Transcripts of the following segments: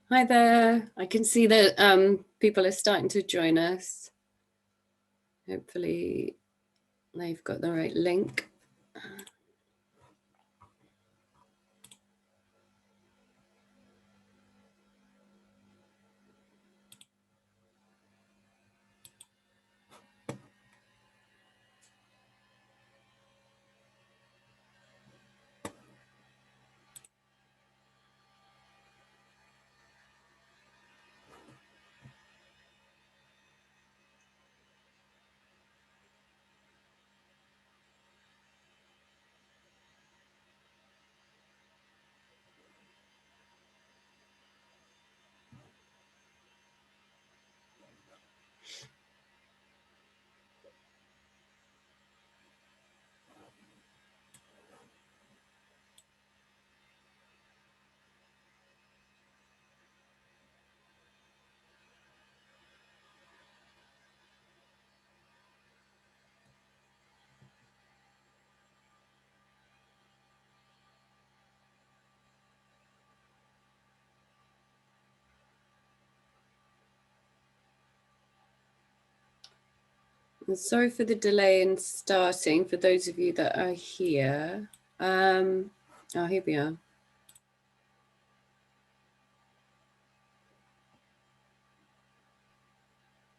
Hi there. I can see that people are starting to join us. Hopefully they've got the right link. And sorry for the delay in starting for those of you that are here. Oh, here we are.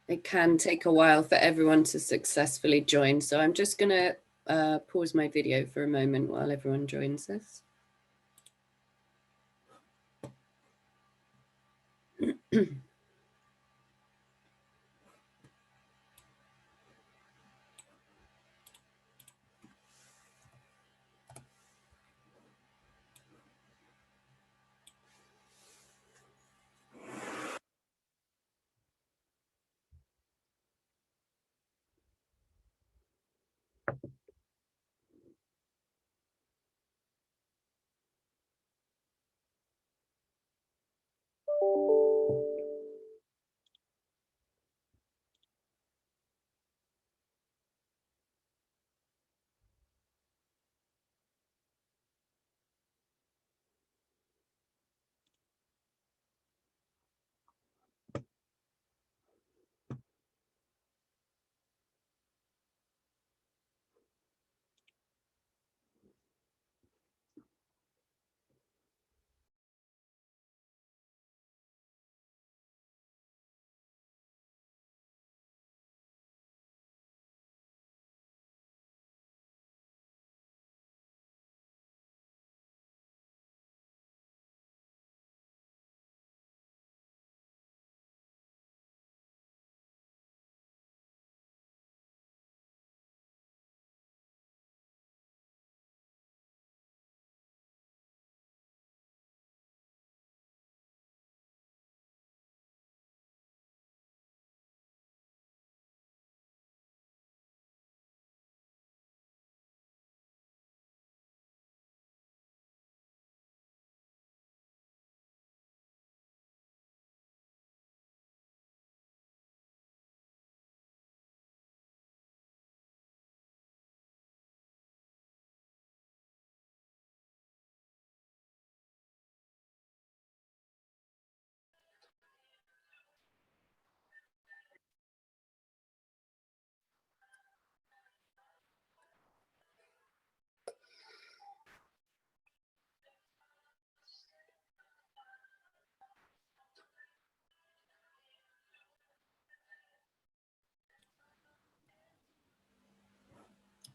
It can take a while for everyone to successfully join. So I'm just going to pause my video for a moment while everyone joins us.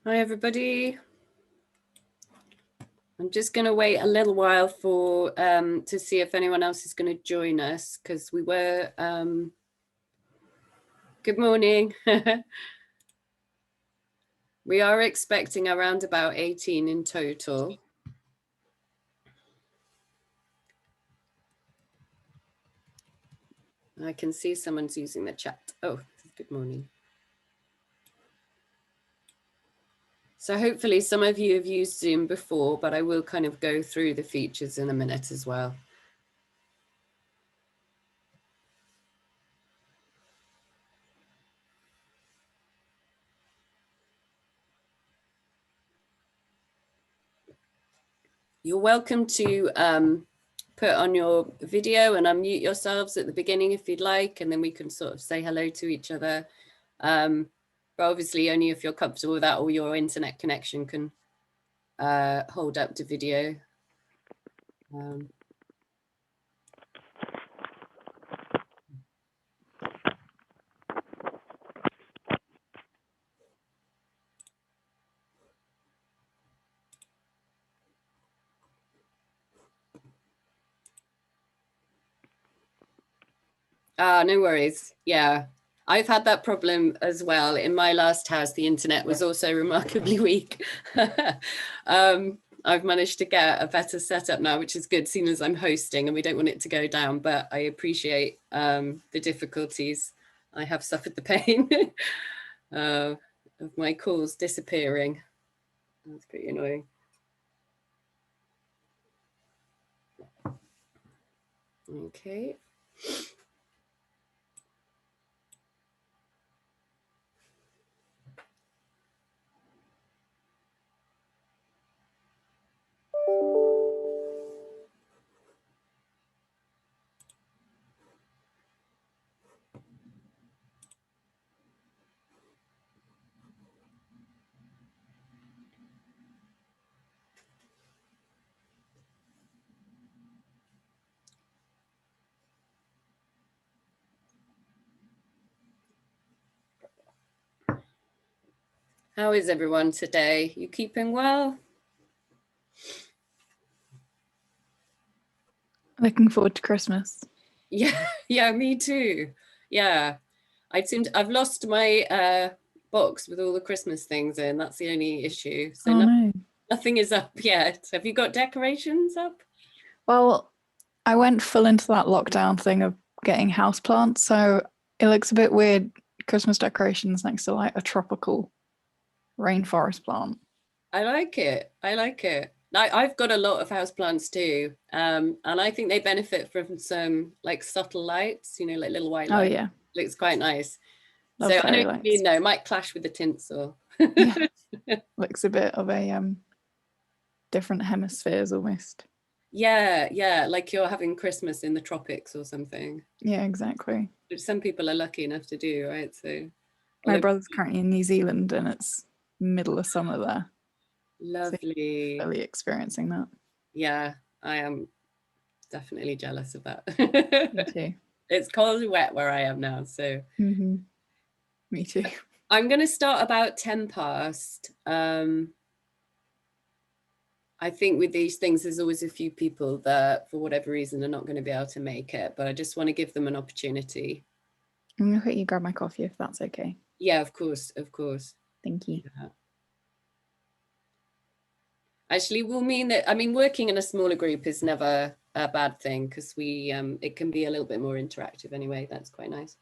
Hi, everybody. I'm just going to wait a little while for to see if anyone else is going to join us, because we were good morning. We are expecting around about 18 in total. I can see someone's using the chat. Oh, good morning. So hopefully some of you have used Zoom before, but I will kind of go through the features in a minute as well. You're welcome to put on your video and unmute yourselves at the beginning if you'd like, and then we can sort of say hello to each other. But obviously only if you're comfortable with that or your internet connection can hold up to video. No worries. Yeah, I've had that problem as well. In my last house, the internet was also remarkably weak. I've managed to get a better setup now, which is good, seeing as I'm hosting and we don't want it to go down, but I appreciate the difficulties. I have suffered the pain of my calls disappearing. That's pretty annoying. Okay. How is everyone today? You keeping well? Looking forward to Christmas. Yeah, me too. Yeah, I've lost my box with all the Christmas things in. That's the only issue. So nothing is up yet. Have you got decorations up? Well, I went full into that lockdown thing of getting houseplants, so it looks a bit weird. Christmas decorations next to like a tropical rainforest plant. I like it. I like it. I've got a lot of houseplants too, and I think they benefit from some like subtle lights, you know, like little white lights. Oh yeah, looks quite nice. Love so I know lights. you know, might clash with the tinsel. Yeah, looks a bit of a different hemispheres almost. Yeah, like you're having Christmas in the tropics or something. Yeah, exactly. Which some people are lucky enough to do, right? So my brother's currently in New Zealand and it's middle of summer there. Lovely. So fully experiencing that. Yeah, I am definitely jealous of that. Me too. It's cold and wet where I am now, so. Me too. I'm going to start about 10 past. I think with these things, there's always a few people that, for whatever reason, are not going to be able to make it, but I just want to give them an opportunity. I'm going to let you grab my coffee if that's okay. Yeah, of course, of course. Thank you. Yeah. Actually, will mean that, I mean, working in a smaller group is never a bad thing because it can be a little bit more interactive anyway. That's quite nice.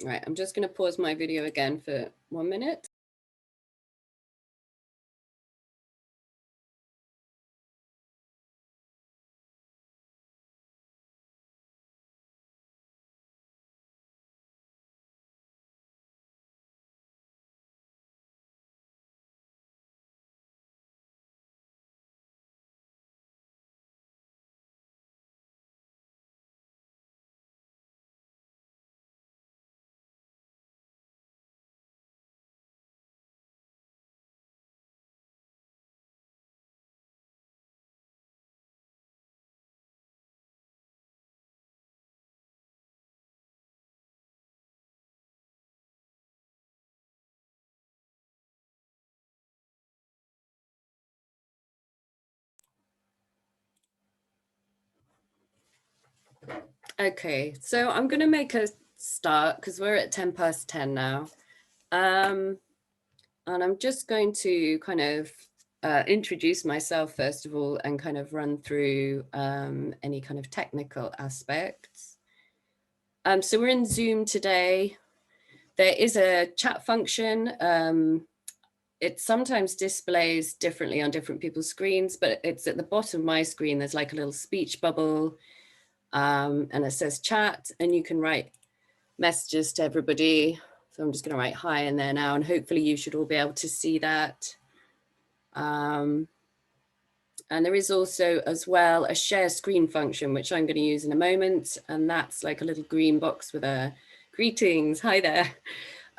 Right, I'm just going to pause my video again for 1 minute. Okay, so I'm going to make a start because we're at 10 past 10 now. And I'm just going to kind of introduce myself first of all and kind of run through any kind of technical aspects. So we're in Zoom today. There is a chat function. It sometimes displays differently on different people's screens, but it's at the bottom of my screen. There's like a little speech bubble and it says chat, and you can write messages to everybody. So I'm just going to write hi in there now, and hopefully you should all be able to see that. And there is also as well a share screen function, which I'm going to use in a moment. And that's like a little green box with a greetings, hi there,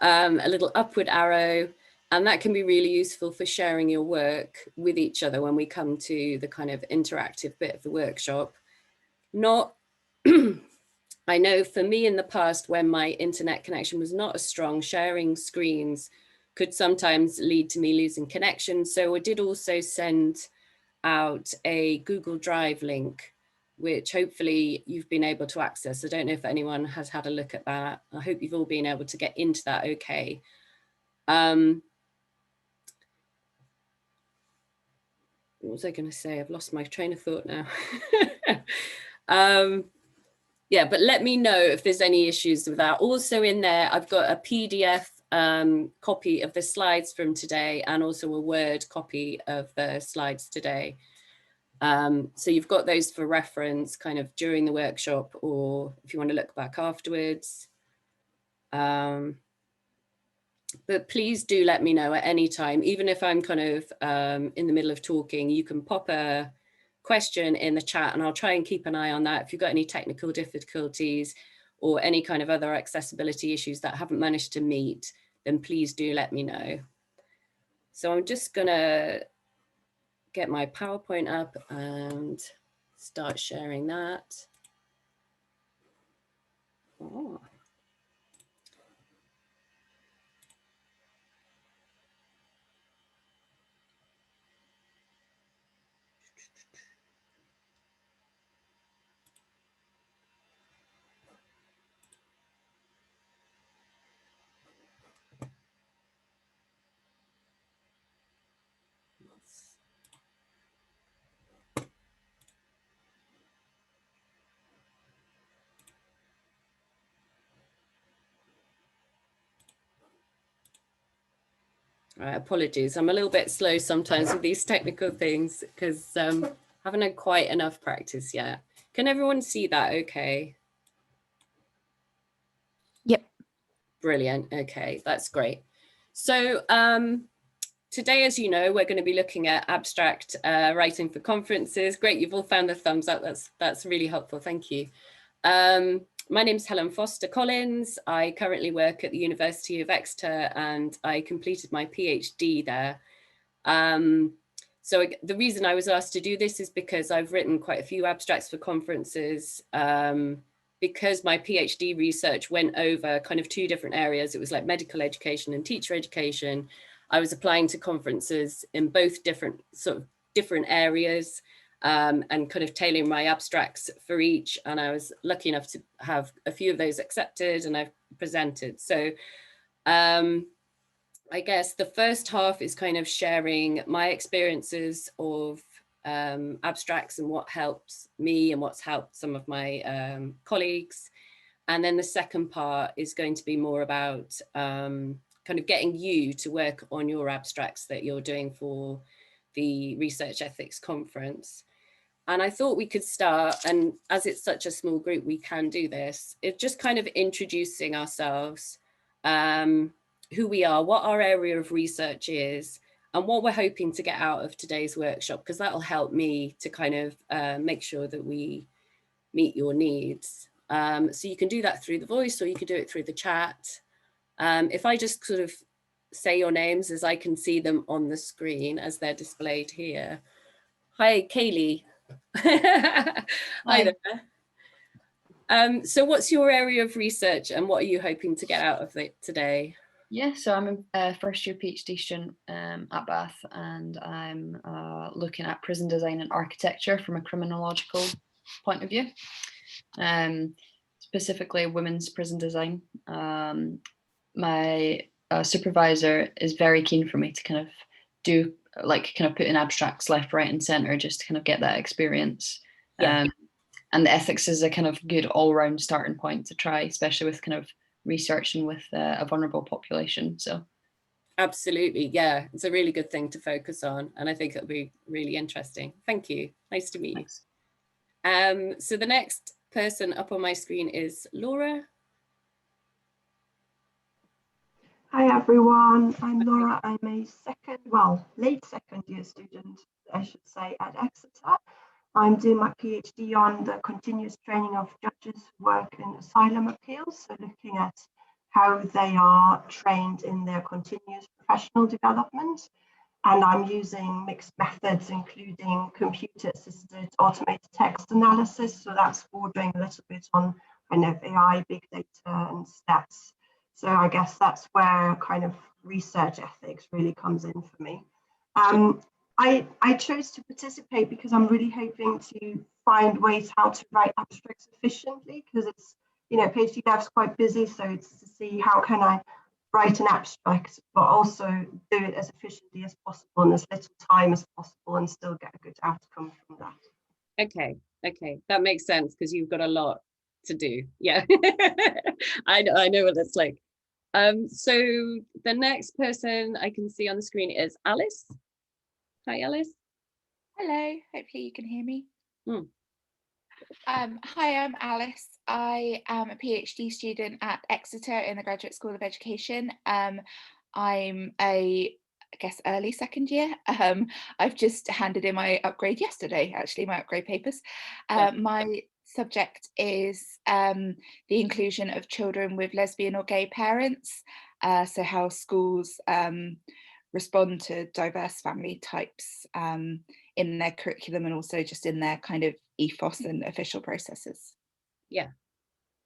a little upward arrow. And that can be really useful for sharing your work with each other when we come to the kind of interactive bit of the workshop. Not, I know for me in the past, when my internet connection was not as strong, sharing screens could sometimes lead to me losing connection. So I did also send out a Google Drive link, which hopefully you've been able to access. I don't know if anyone has had a look at that. I hope you've all been able to get into that okay. What was I going to say? I've lost my train of thought now. Yeah, but let me know if there's any issues with that. Also in there, I've got a PDF copy of the slides from today and also a Word copy of the slides today. So you've got those for reference kind of during the workshop, or if you want to look back afterwards. But please do let me know at any time, even if I'm kind of in the middle of talking, you can pop a question in the chat and I'll try and keep an eye on that. If you've got any technical difficulties or any kind of other accessibility issues that I haven't managed to meet, then please do let me know. So I'm just gonna get my PowerPoint up and start sharing that. Oh. Apologies, I'm a little bit slow sometimes with these technical things because I haven't had quite enough practice yet. Can everyone see that okay? Yep. Brilliant, okay, that's great. So today, as you know, we're going to be looking at abstract writing for conferences. Great, you've all found the thumbs up, that's really helpful, thank you. My name's Helen Foster-Collins. I currently work at the University of Exeter and I completed my PhD there. So the reason I was asked to do this is because I've written quite a few abstracts for conferences because my PhD research went over kind of two different areas. It was like medical education and teacher education. I was applying to conferences in both different areas. And kind of tailoring my abstracts for each. And I was lucky enough to have a few of those accepted and I've presented. So I guess the first half is kind of sharing my experiences of abstracts and what helps me and what's helped some of my colleagues. And then the second part is going to be more about kind of getting you to work on your abstracts that you're doing for the Research Ethics Conference. And I thought we could start, and as it's such a small group, we can do this. It's just kind of introducing ourselves, who we are, what our area of research is, and what we're hoping to get out of today's workshop, because that'll help me to kind of make sure that we meet your needs. So you can do that through the voice or you can do it through the chat. If I just sort of say your names as I can see them on the screen as they're displayed here. Hi, Kaylee. Hi there. So what's your area of research and what are you hoping to get out of it today? Yeah, so I'm a first year PhD student at Bath and I'm looking at prison design and architecture from a criminological point of view, specifically women's prison design. My supervisor is very keen for me to kind of do like kind of putting abstracts left, right, and center just to kind of get that experience. Yeah. And the ethics is a kind of good all-round starting point to try, especially with kind of researching with a vulnerable population. So absolutely, yeah, it's a really good thing to focus on, and I think it'll be really interesting. Thank you. Nice to meet you. So the next person up on my screen is Laura. Hi everyone, I'm Laura. I'm a late second year student, I should say, at Exeter. I'm doing my PhD on the continuous training of judges who work in asylum appeals, so looking at how they are trained in their continuous professional development. And I'm using mixed methods, including computer-assisted automated text analysis. So that's bordering a little bit on kind of AI, big data, and stats. So I guess that's where kind of research ethics really comes in for me. I chose to participate because I'm really hoping to find ways how to write abstracts efficiently, because it's, PhD lab's quite busy. So it's to see how can I write an abstract, but also do it as efficiently as possible in as little time as possible and still get a good outcome from that. Okay, that makes sense because you've got a lot to do. Yeah, I know what that's like. So the next person I can see on the screen is Alice. Hi, Alice. Hello, hopefully you can hear me. Mm. Hi, I'm Alice. I am a PhD student at Exeter in the Graduate School of Education. I'm I guess early second year. I've just handed in my upgrade yesterday, actually, my upgrade papers. My subject is the inclusion of children with lesbian or gay parents. So how schools respond to diverse family types in their curriculum and also just in their kind of ethos and official processes. Yeah,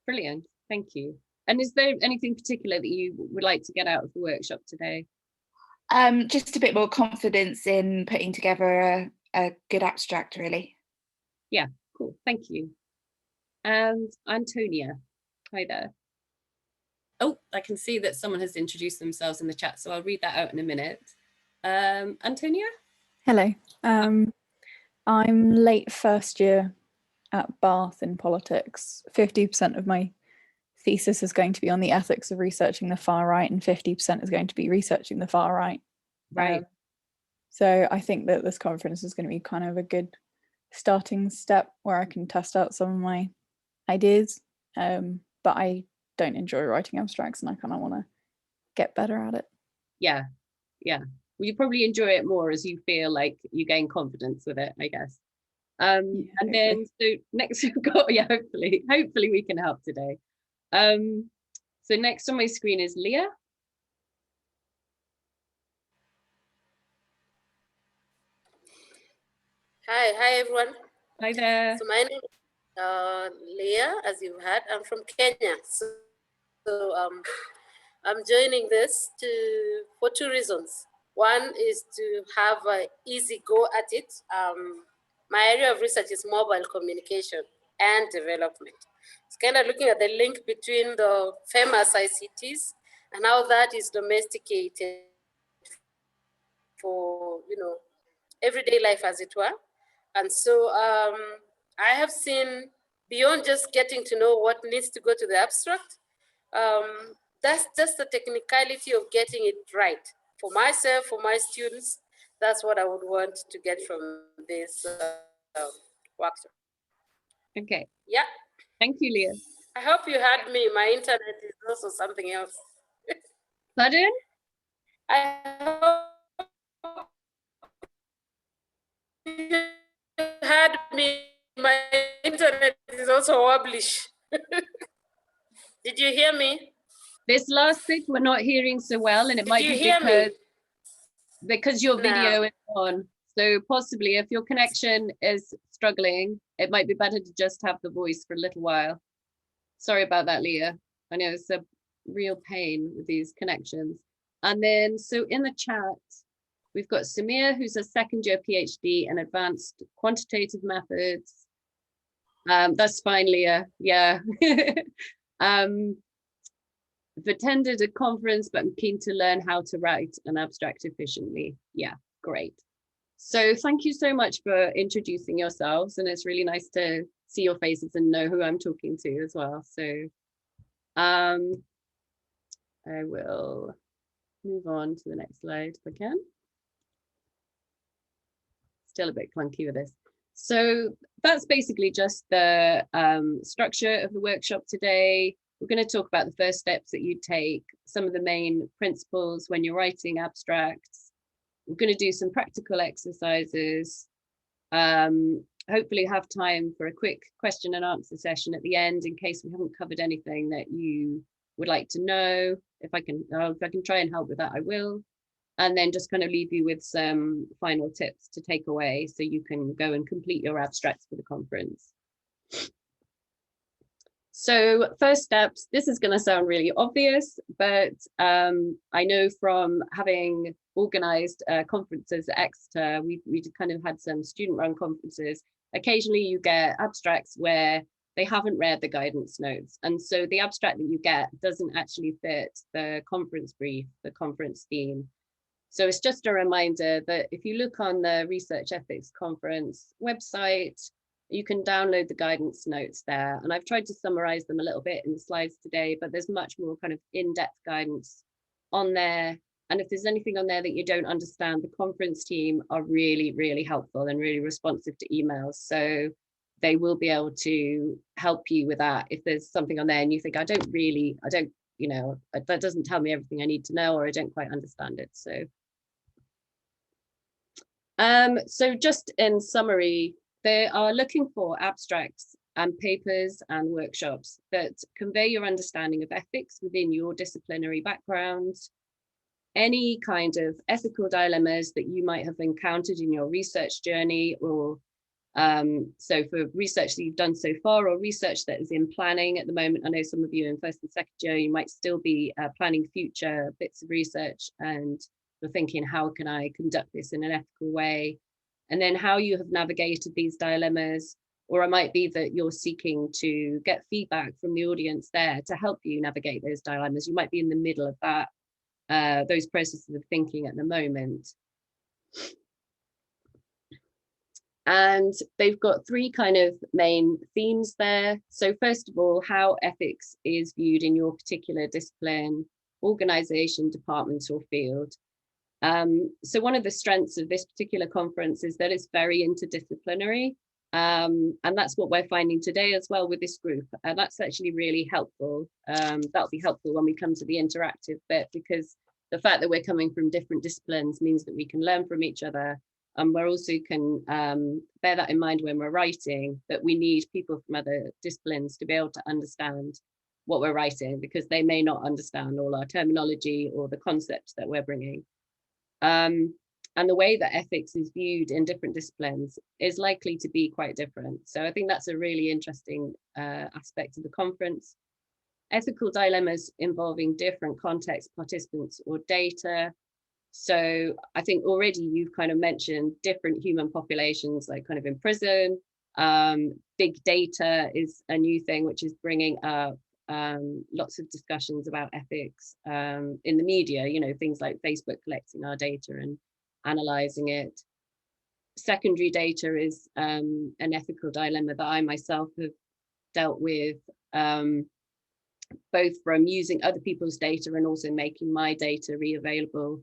brilliant. Thank you. And is there anything particular that you would like to get out of the workshop today? Just a bit more confidence in putting together a good abstract, really. Yeah, cool. Thank you. And Antonia, hi there. Oh, I can see that someone has introduced themselves in the chat, so I'll read that out in a minute. Antonia? Hello. I'm late first year at Bath in politics. 50% of my thesis is going to be on the ethics of researching the far right, and 50% is going to be researching the far right. Right. So I think that this conference is going to be kind of a good starting step where I can test out some of my ideas. But I don't enjoy writing abstracts and I kind of want to get better at it. Yeah. Well, you probably enjoy it more as you feel like you gain confidence with it, I guess. And hopefully. Then so next we've got, hopefully we can help today. So next on my screen is Leah. Hi everyone. Hi there. So my name is Leah, as you've heard. I'm from Kenya. So I'm joining this for two reasons. One is to have an easy go at it. My area of research is mobile communication and development. It's kind of looking at the link between the famous ICTs and how that is domesticated for, everyday life, as it were. And so I have seen, beyond just getting to know what needs to go to the abstract, that's just the technicality of getting it right. For myself, for my students, that's what I would want to get from this workshop. Okay. Yeah. Thank you, Leah. I hope you heard me. My internet is also something else. Pardon? I hope you heard me. My internet is also wobblish. Did you hear me? This last bit we're not hearing so well, and it might be because your video is on. So possibly if your connection is struggling, it might be better to just have the voice for a little while. Sorry about that, Leah. I know it's a real pain with these connections. And then, so in the chat, we've got Samir, who's a second year PhD in advanced quantitative methods. That's fine, Leah. Yeah. I've attended a conference, but I'm keen to learn how to write an abstract efficiently. Yeah, Great. So thank you so much for introducing yourselves, and it's really nice to see your faces and know who I'm talking to as well. So I will move on to the next slide if I can. Still a bit clunky with this. So that's basically just the structure of the workshop today. We're going to talk about the first steps that you take, some of the main principles when you're writing abstracts. We're going to do some practical exercises. Hopefully have time for a quick question and answer session at the end in case we haven't covered anything that you would like to know. If I can try and help with that, I will. And then just kind of leave you with some final tips to take away so you can go and complete your abstracts for the conference. So first steps, this is going to sound really obvious, but I know from having organized conferences at Exeter, we kind of had some student-run conferences. Occasionally you get abstracts where they haven't read the guidance notes. And so the abstract that you get doesn't actually fit the conference brief, the conference theme. So it's just a reminder that if you look on the Research Ethics Conference website, you can download the guidance notes there. And I've tried to summarize them a little bit in the slides today, but there's much more kind of in-depth guidance on there. And if there's anything on there that you don't understand, the conference team are really, really helpful and really responsive to emails. So they will be able to help you with that. If there's something on there and you think, that doesn't tell me everything I need to know, or I don't quite understand it. So just in summary, they are looking for abstracts and papers and workshops that convey your understanding of ethics within your disciplinary background, any kind of ethical dilemmas that you might have encountered in your research journey, or so for research that you've done so far, or research that is in planning at the moment. I know some of you in first and second year, you might still be planning future bits of research, and you're thinking, how can I conduct this in an ethical way? And then how you have navigated these dilemmas, or it might be that you're seeking to get feedback from the audience there to help you navigate those dilemmas. You might be in the middle of that, those processes of thinking at the moment. And they've got three kind of main themes there. So first of all, how ethics is viewed in your particular discipline, organization, department, or field. So one of the strengths of this particular conference is that it's very interdisciplinary. And that's what we're finding today as well with this group. And that's actually really helpful. That'll be helpful when we come to the interactive bit, because the fact that we're coming from different disciplines means that we can learn from each other. And we also can bear that in mind when we're writing, that we need people from other disciplines to be able to understand what we're writing, because they may not understand all our terminology or the concepts that we're bringing. And the way that ethics is viewed in different disciplines is likely to be quite different. So I think that's a really interesting aspect of the conference. Ethical dilemmas involving different contexts, participants, or data. So I think already you've kind of mentioned different human populations, like kind of in prison. Big data is a new thing, which is bringing up lots of discussions about ethics in the media, things like Facebook collecting our data and analyzing it. Secondary data is an ethical dilemma that I myself have dealt with, both from using other people's data and also making my data available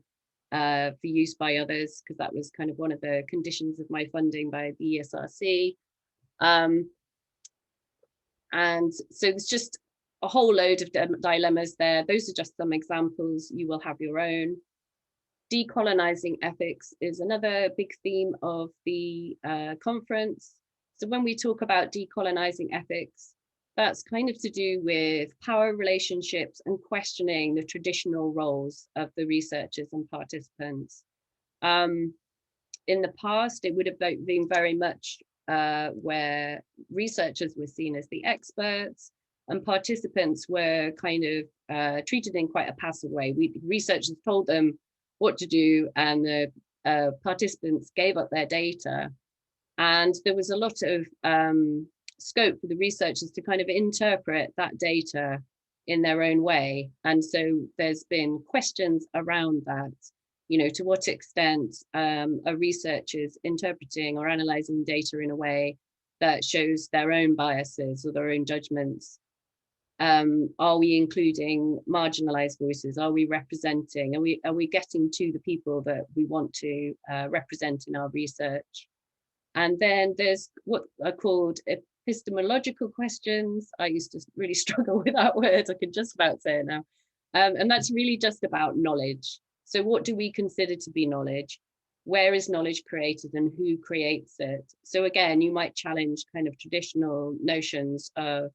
for use by others, because that was kind of one of the conditions of my funding by the ESRC. And so there's just a whole load of dilemmas there. Those are just some examples. You will have your own. Decolonizing ethics is another big theme of the conference. So when we talk about decolonizing ethics, that's kind of to do with power relationships and questioning the traditional roles of the researchers and participants. In the past, it would have been very much where researchers were seen as the experts and participants were kind of treated in quite a passive way. Researchers told them what to do, and the participants gave up their data. And there was a lot of scope for the researchers to kind of interpret that data in their own way. And so there's been questions around that. You know, to what extent are researchers interpreting or analysing data in a way that shows their own biases or their own judgments? Are we including marginalised voices? Are we representing? Are we getting to the people that we want to represent in our research? And then there's what are called epistemological questions. I used to really struggle with that word. I can just about say it now. And that's really just about knowledge. So what do we consider to be knowledge? Where is knowledge created and who creates it? So again, you might challenge kind of traditional notions of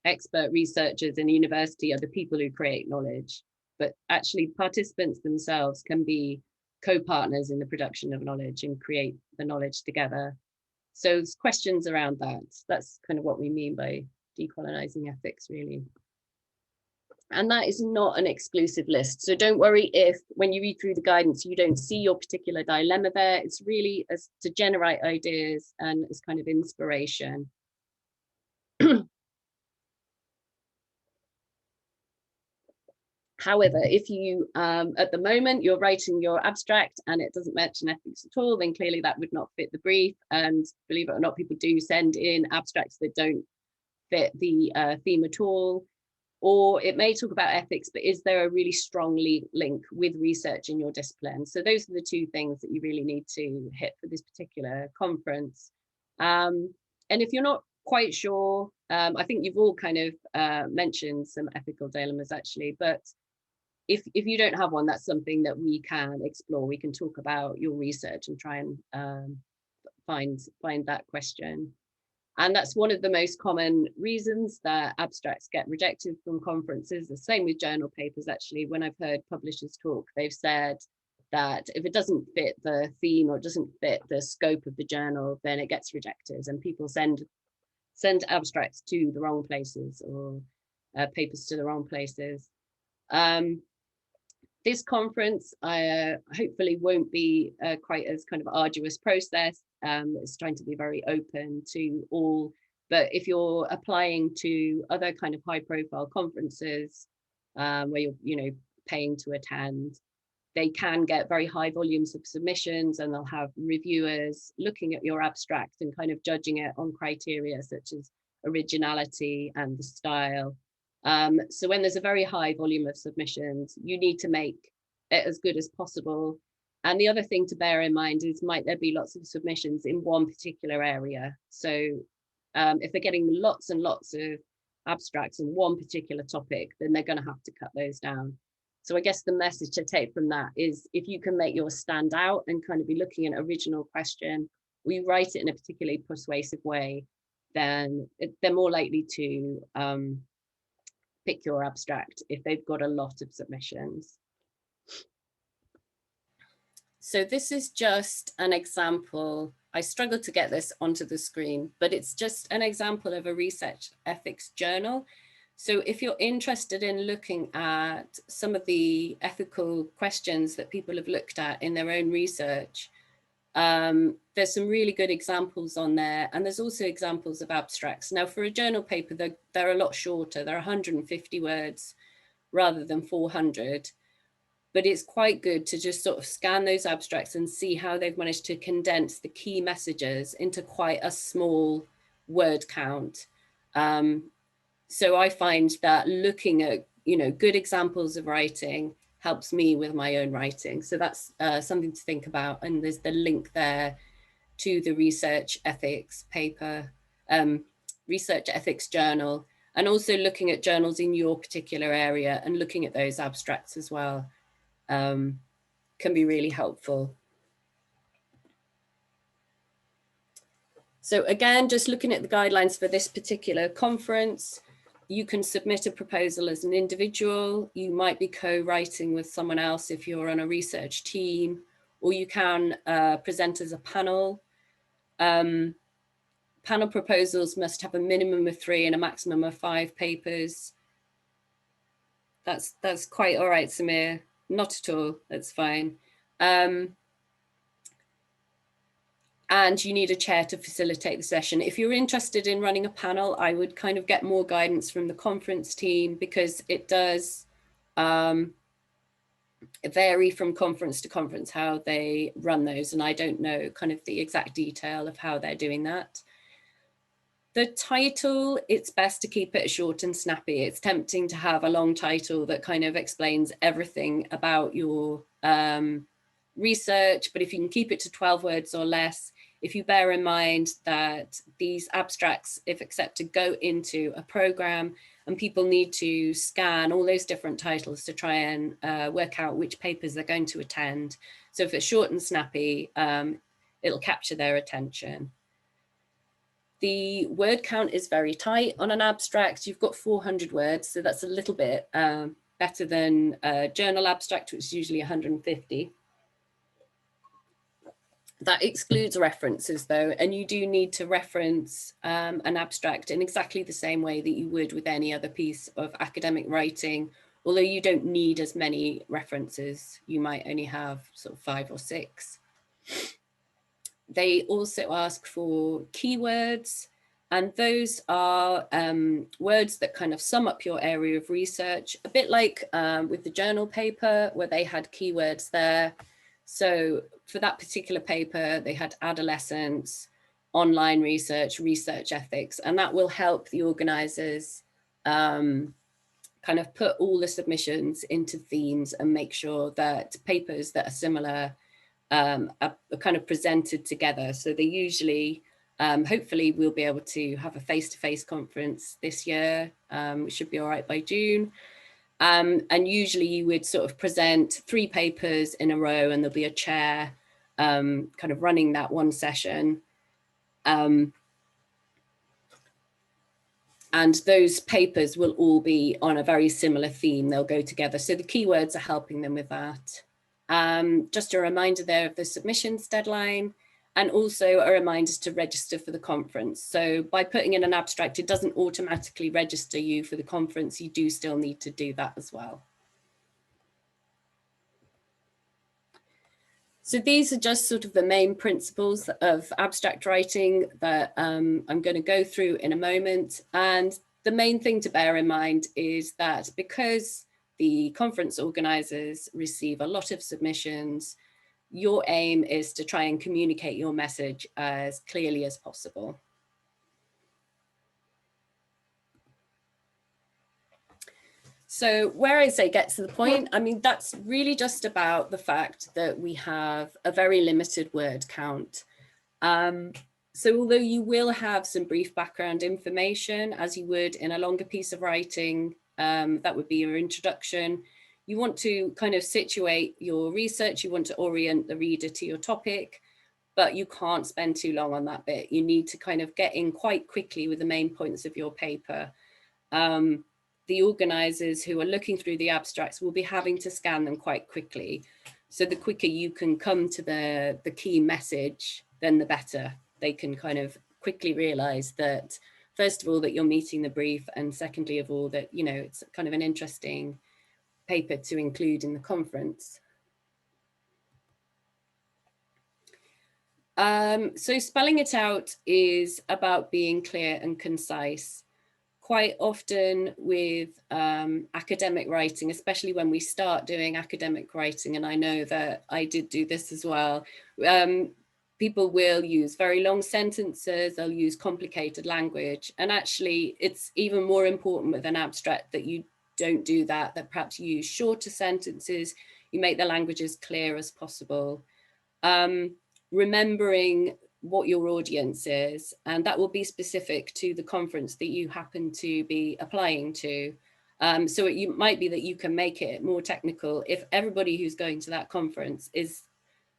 expert researchers in university are the people who create knowledge, but actually participants themselves can be co-partners in the production of knowledge and create the knowledge together. So there's questions around that. That's kind of what we mean by decolonizing ethics, really. And that is not an exclusive list. So don't worry if when you read through the guidance, you don't see your particular dilemma there. It's really as to generate ideas and as kind of inspiration. However, if you, at the moment, you're writing your abstract and it doesn't mention ethics at all, then clearly that would not fit the brief. And believe it or not, people do send in abstracts that don't fit the theme at all. Or it may talk about ethics, but is there a really strong link with research in your discipline? So those are the two things that you really need to hit for this particular conference. And if you're not quite sure, I think you've all kind of mentioned some ethical dilemmas actually, but if you don't have one, that's something that we can explore. We can talk about your research and try and find that question. And that's one of the most common reasons that abstracts get rejected from conferences. The same with journal papers, actually. When I've heard publishers talk, they've said that if it doesn't fit the theme or it doesn't fit the scope of the journal, then it gets rejected and people send abstracts to the wrong places or papers to the wrong places. This conference hopefully won't be quite as kind of arduous process. It's trying to be very open to all, but if you're applying to other kind of high profile conferences where you're paying to attend, they can get very high volumes of submissions and they'll have reviewers looking at your abstract and kind of judging it on criteria such as originality and the style. So when there's a very high volume of submissions, you need to make it as good as possible. And the other thing to bear in mind is might there be lots of submissions in one particular area. So if they're getting lots and lots of abstracts in one particular topic, then they're going to have to cut those down. So I guess the message to take from that is if you can make yours stand out and kind of be looking at an original question, or you write it in a particularly persuasive way, then they're more likely to pick your abstract if they've got a lot of submissions. So this is just an example. I struggled to get this onto the screen, but it's just an example of a research ethics journal. So if you're interested in looking at some of the ethical questions that people have looked at in their own research, there's some really good examples on there. And there's also examples of abstracts. Now for a journal paper, they're a lot shorter. They're 150 words rather than 400. But it's quite good to just sort of scan those abstracts and see how they've managed to condense the key messages into quite a small word count. So I find that looking at, good examples of writing helps me with my own writing. So that's something to think about. And there's the link there to the research ethics paper, research ethics journal, and also looking at journals in your particular area and looking at those abstracts as well can be really helpful. So again, just looking at the guidelines for this particular conference, you can submit a proposal as an individual. You might be co-writing with someone else if you're on a research team, or you can present as a panel. Panel proposals must have a minimum of 3 and a maximum of 5 papers. That's quite all right, Samir. Not at all, that's fine. And you need a chair to facilitate the session. If you're interested in running a panel, I would kind of get more guidance from the conference team because it does vary from conference to conference how they run those, and I don't know kind of the exact detail of how they're doing that. The title, it's best to keep it short and snappy. It's tempting to have a long title that kind of explains everything about your research, but if you can keep it to 12 words or less, if you bear in mind that these abstracts, if accepted, go into a program and people need to scan all those different titles to try and work out which papers they're going to attend. So if it's short and snappy, it'll capture their attention. The word count is very tight. On an abstract, you've got 400 words, so that's a little bit better than a journal abstract, which is usually 150. That excludes references though, and you do need to reference an abstract in exactly the same way that you would with any other piece of academic writing, although you don't need as many references. You might only have sort of 5 or 6. They also ask for keywords, and those are words that kind of sum up your area of research, a bit like with the journal paper where they had keywords there. So for that particular paper, they had adolescence, online research, research ethics, and that will help the organizers kind of put all the submissions into themes and make sure that papers that are similar are kind of presented together. So they usually, hopefully we'll be able to have a face-to-face conference this year, which should be all right by June. And usually you would sort of present 3 papers in a row and there'll be a chair kind of running that one session. And those papers will all be on a very similar theme. They'll go together. So the keywords are helping them with that. Just a reminder there of the submissions deadline, and also a reminder to register for the conference. So by putting in an abstract, it doesn't automatically register you for the conference. You do still need to do that as well. So these are just sort of the main principles of abstract writing that I'm going to go through in a moment. And the main thing to bear in mind is that because the conference organizers receive a lot of submissions, your aim is to try and communicate your message as clearly as possible. So where I say get to the point, I mean, that's really just about the fact that we have a very limited word count. So although you will have some brief background information, as you would in a longer piece of writing, that would be your introduction. You want to kind of situate your research, you want to orient the reader to your topic, but you can't spend too long on that bit. You need to kind of get in quite quickly with the main points of your paper. The organizers who are looking through the abstracts will be having to scan them quite quickly. So the quicker you can come to the key message, then the better. They can kind of quickly realize that, first of all, that you're meeting the brief, and secondly of all, that, you know, it's kind of an interesting paper to include in the conference. So spelling it out is about being clear and concise. Quite often with academic writing, especially when we start doing academic writing, and I know that I did do this as well, people will use very long sentences, they'll use complicated language, and actually it's even more important with an abstract that you don't do that, that perhaps you use shorter sentences, you make the language as clear as possible. Remembering what your audience is, and that will be specific to the conference that you happen to be applying to. So it might be that you can make it more technical if everybody who's going to that conference is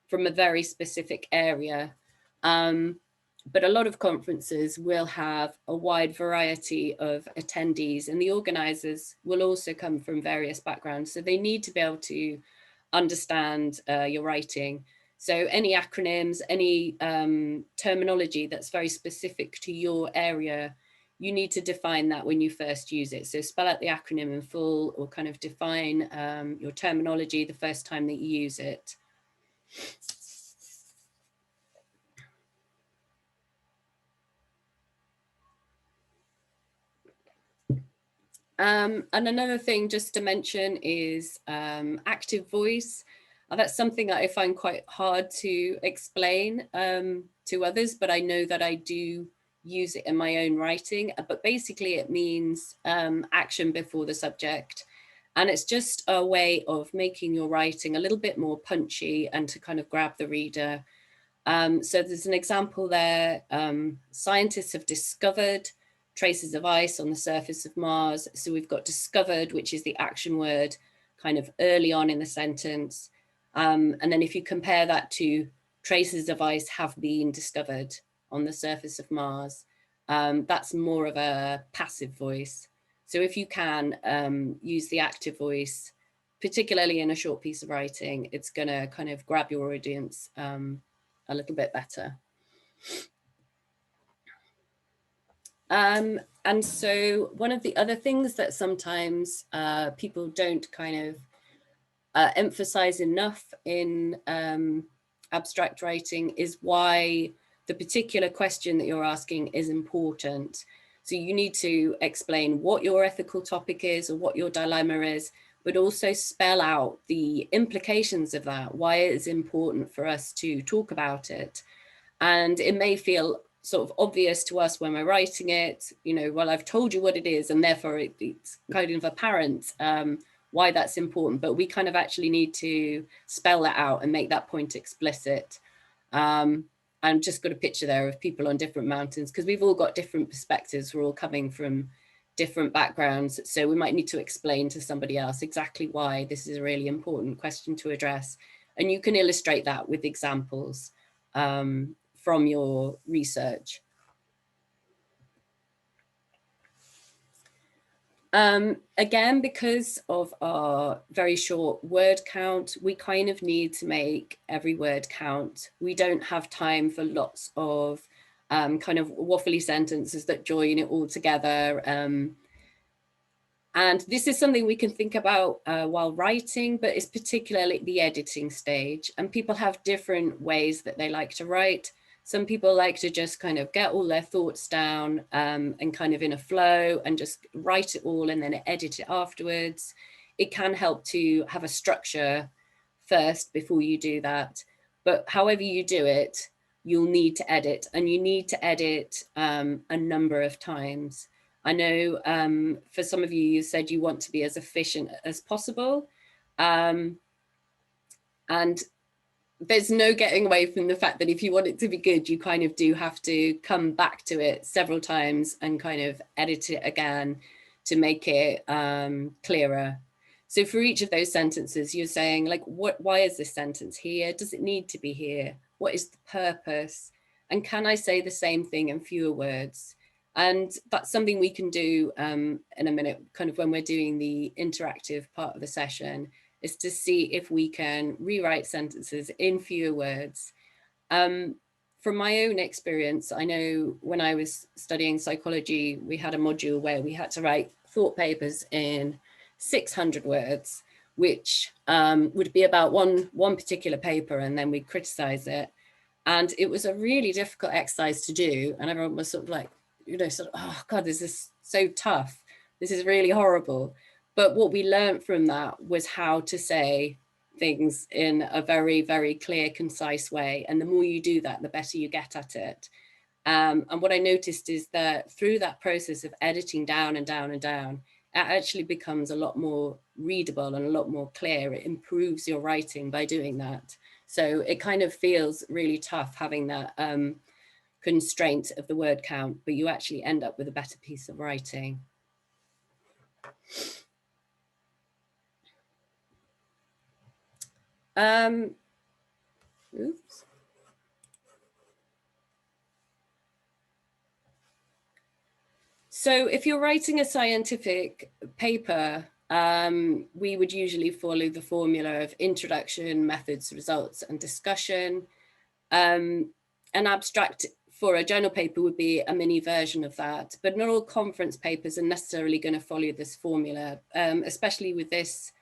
from a very specific area. But a lot of conferences will have a wide variety of attendees, and the organizers will also come from various backgrounds. So they need to be able to understand your writing. So any acronyms, any terminology that's very specific to your area, you need to define that when you first use it. So spell out the acronym in full, or kind of define your terminology the first time that you use it. And another thing just to mention is active voice. That's something that I find quite hard to explain to others, but I know that I do use it in my own writing. But basically it means action before the subject. And it's just a way of making your writing a little bit more punchy and to kind of grab the reader. So there's an example there. Scientists have discovered traces of ice on the surface of Mars. So we've got discovered, which is the action word kind of early on in the sentence. And then if you compare that to traces of ice have been discovered on the surface of Mars, that's more of a passive voice. So if you can use the active voice, particularly in a short piece of writing, it's going to kind of grab your audience a little bit better. And so one of the other things that sometimes people don't kind of emphasize enough in abstract writing is why the particular question that you're asking is important. So you need to explain what your ethical topic is or what your dilemma is, but also spell out the implications of that, why it is important for us to talk about it. And it may feel sort of obvious to us when we're writing it, you know, well, I've told you what it is, and therefore it's kind of apparent why that's important, but we kind of actually need to spell that out and make that point explicit. I've just got a picture there of people on different mountains because we've all got different perspectives. We're all coming from different backgrounds. So we might need to explain to somebody else exactly why this is a really important question to address. And you can illustrate that with examples from your research. Again, because of our very short word count, we kind of need to make every word count. We don't have time for lots of kind of waffly sentences that join it all together. And this is something we can think about while writing, but it's particularly at the editing stage. And people have different ways that they like to write. Some people like to just kind of get all their thoughts down and kind of in a flow and just write it all and then edit it afterwards. It can help to have a structure first before you do that. But however you do it, you'll need to edit, and you need to edit a number of times. I know for some of you, you said you want to be as efficient as possible. And there's no getting away from the fact that if you want it to be good, you kind of do have to come back to it several times and kind of edit it again to make it clearer. So for each of those sentences, you're saying like, why is this sentence here? Does it need to be here? What is the purpose? And can I say the same thing in fewer words? And that's something we can do in a minute, kind of when we're doing the interactive part of the session, is to see if we can rewrite sentences in fewer words. From my own experience, I know when I was studying psychology, we had a module where we had to write thought papers in 600 words, which would be about one particular paper, and then we'd criticize it. And it was a really difficult exercise to do. And everyone was sort of like, you know, sort of, oh God, this is so tough. This is really horrible. But what we learned from that was how to say things in a very, very clear, concise way. And the more you do that, the better you get at it. And what I noticed is that through that process of editing down and down and down, it actually becomes a lot more readable and a lot more clear. It improves your writing by doing that. So it kind of feels really tough having that constraint of the word count, but you actually end up with a better piece of writing. Oops. So if you're writing a scientific paper, we would usually follow the formula of introduction, methods, results, and discussion. An abstract for a journal paper would be a mini version of that, but not all conference papers are necessarily going to follow this formula, especially with this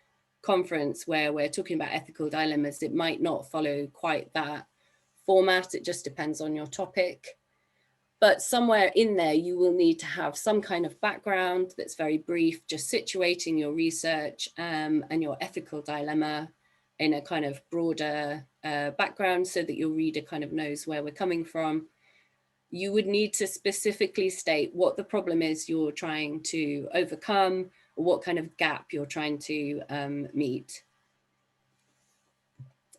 conference where we're talking about ethical dilemmas. It might not follow quite that format. It just depends on your topic. but somewhere in there, you will need to have some kind of background that's very brief, just situating your research and your ethical dilemma in a kind of broader background so that your reader kind of knows where we're coming from. You would need to specifically state what the problem is you're trying to overcome, or what kind of gap you're trying to meet.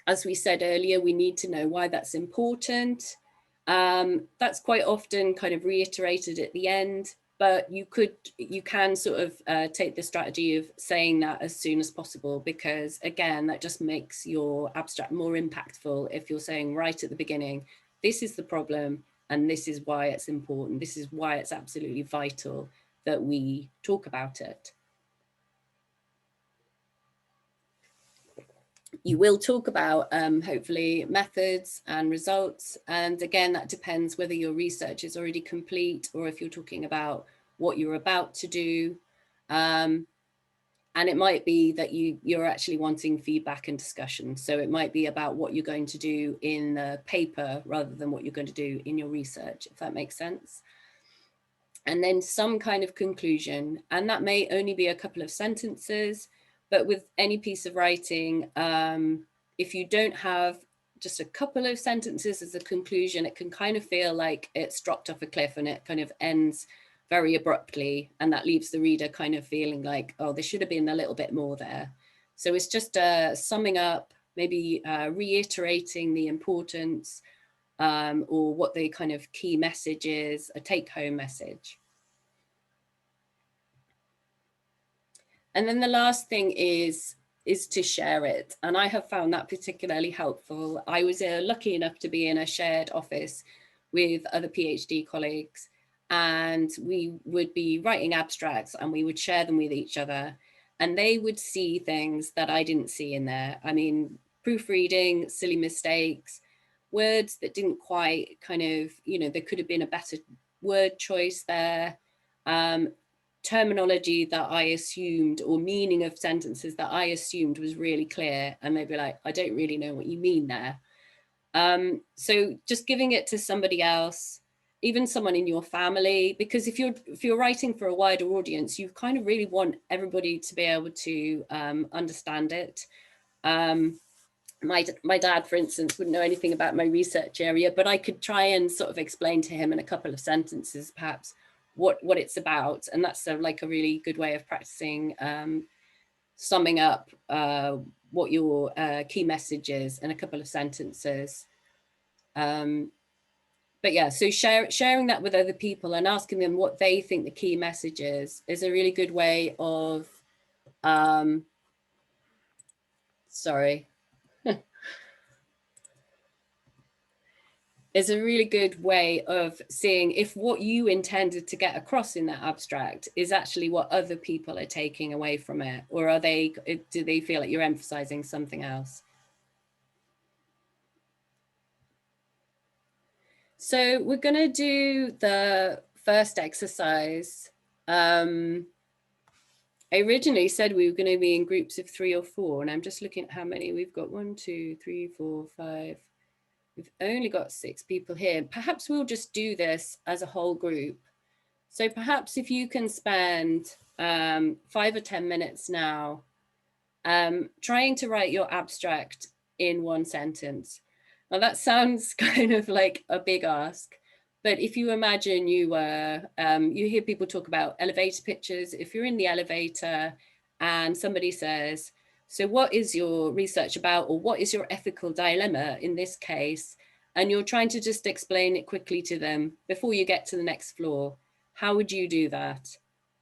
As we said earlier, we need to know why that's important. That's quite often kind of reiterated at the end, but you can sort of take the strategy of saying that as soon as possible, because again, that just makes your abstract more impactful if you're saying right at the beginning, this is the problem and this is why it's important. This is why it's absolutely vital that we talk about it. You will talk about, hopefully, methods and results. And again, that depends whether your research is already complete or if you're talking about what you're about to do. And it might be that you're actually wanting feedback and discussion. So it might be about what you're going to do in the paper rather than what you're going to do in your research, if that makes sense. And then some kind of conclusion. And that may only be a couple of sentences. But with any piece of writing, if you don't have just a couple of sentences as a conclusion, it can kind of feel like it's dropped off a cliff and it kind of ends very abruptly. And that leaves the reader kind of feeling like, oh, there should have been a little bit more there. So it's just summing up, maybe reiterating the importance or what the kind of key message is, a take-home message. And then the last thing is to share it. And I have found that particularly helpful. I was lucky enough to be in a shared office with other PhD colleagues, and we would be writing abstracts and we would share them with each other. And they would see things that I didn't see in there. I mean, proofreading, silly mistakes, words that didn't quite kind of, there could have been a better word choice there. Terminology that I assumed, or meaning of sentences that I assumed was really clear, and they'd be like, I don't really know what you mean there. So just giving it to somebody else, even someone in your family, because if you're writing for a wider audience, you kind of really want everybody to be able to understand it. My dad, for instance, wouldn't know anything about my research area, but I could try and sort of explain to him in a couple of sentences, perhaps, what it's about. And that's like a really good way of practicing summing up what your key message is in a couple of sentences. But yeah, so sharing that with other people and asking them what they think the key message is a really good way of, is a really good way of seeing if what you intended to get across in that abstract is actually what other people are taking away from it, or do they feel like you're emphasizing something else? So we're going to do the first exercise. I originally said we were going to be in groups of 3 or 4, and I'm just looking at how many we've got. 1, 2, 3, 4, 5. We've only got 6 people here. Perhaps we'll just do this as a whole group. So perhaps if you can spend 5 or 10 minutes now trying to write your abstract in 1 sentence. Now that sounds kind of like a big ask, but if you imagine you hear people talk about elevator pitches. If you're in the elevator and somebody says, so what is your research about, or what is your ethical dilemma in this case? And you're trying to just explain it quickly to them before you get to the next floor. How would you do that?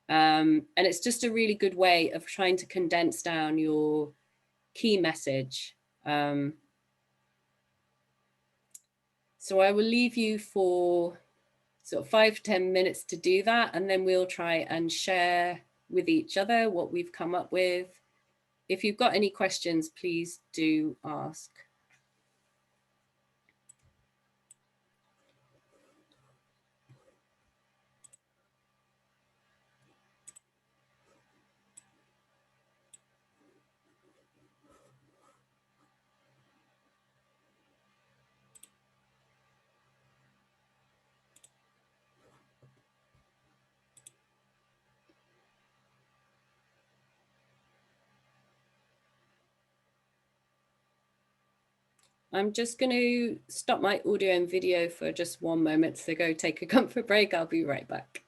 And it's just a really good way of trying to condense down your key message. So I will leave you for sort of 5 to 10 minutes to do that, and then we'll try and share with each other what we've come up with. If you've got any questions, please do ask. I'm just going to stop my audio and video for just one moment to go take a comfort break. I'll be right back.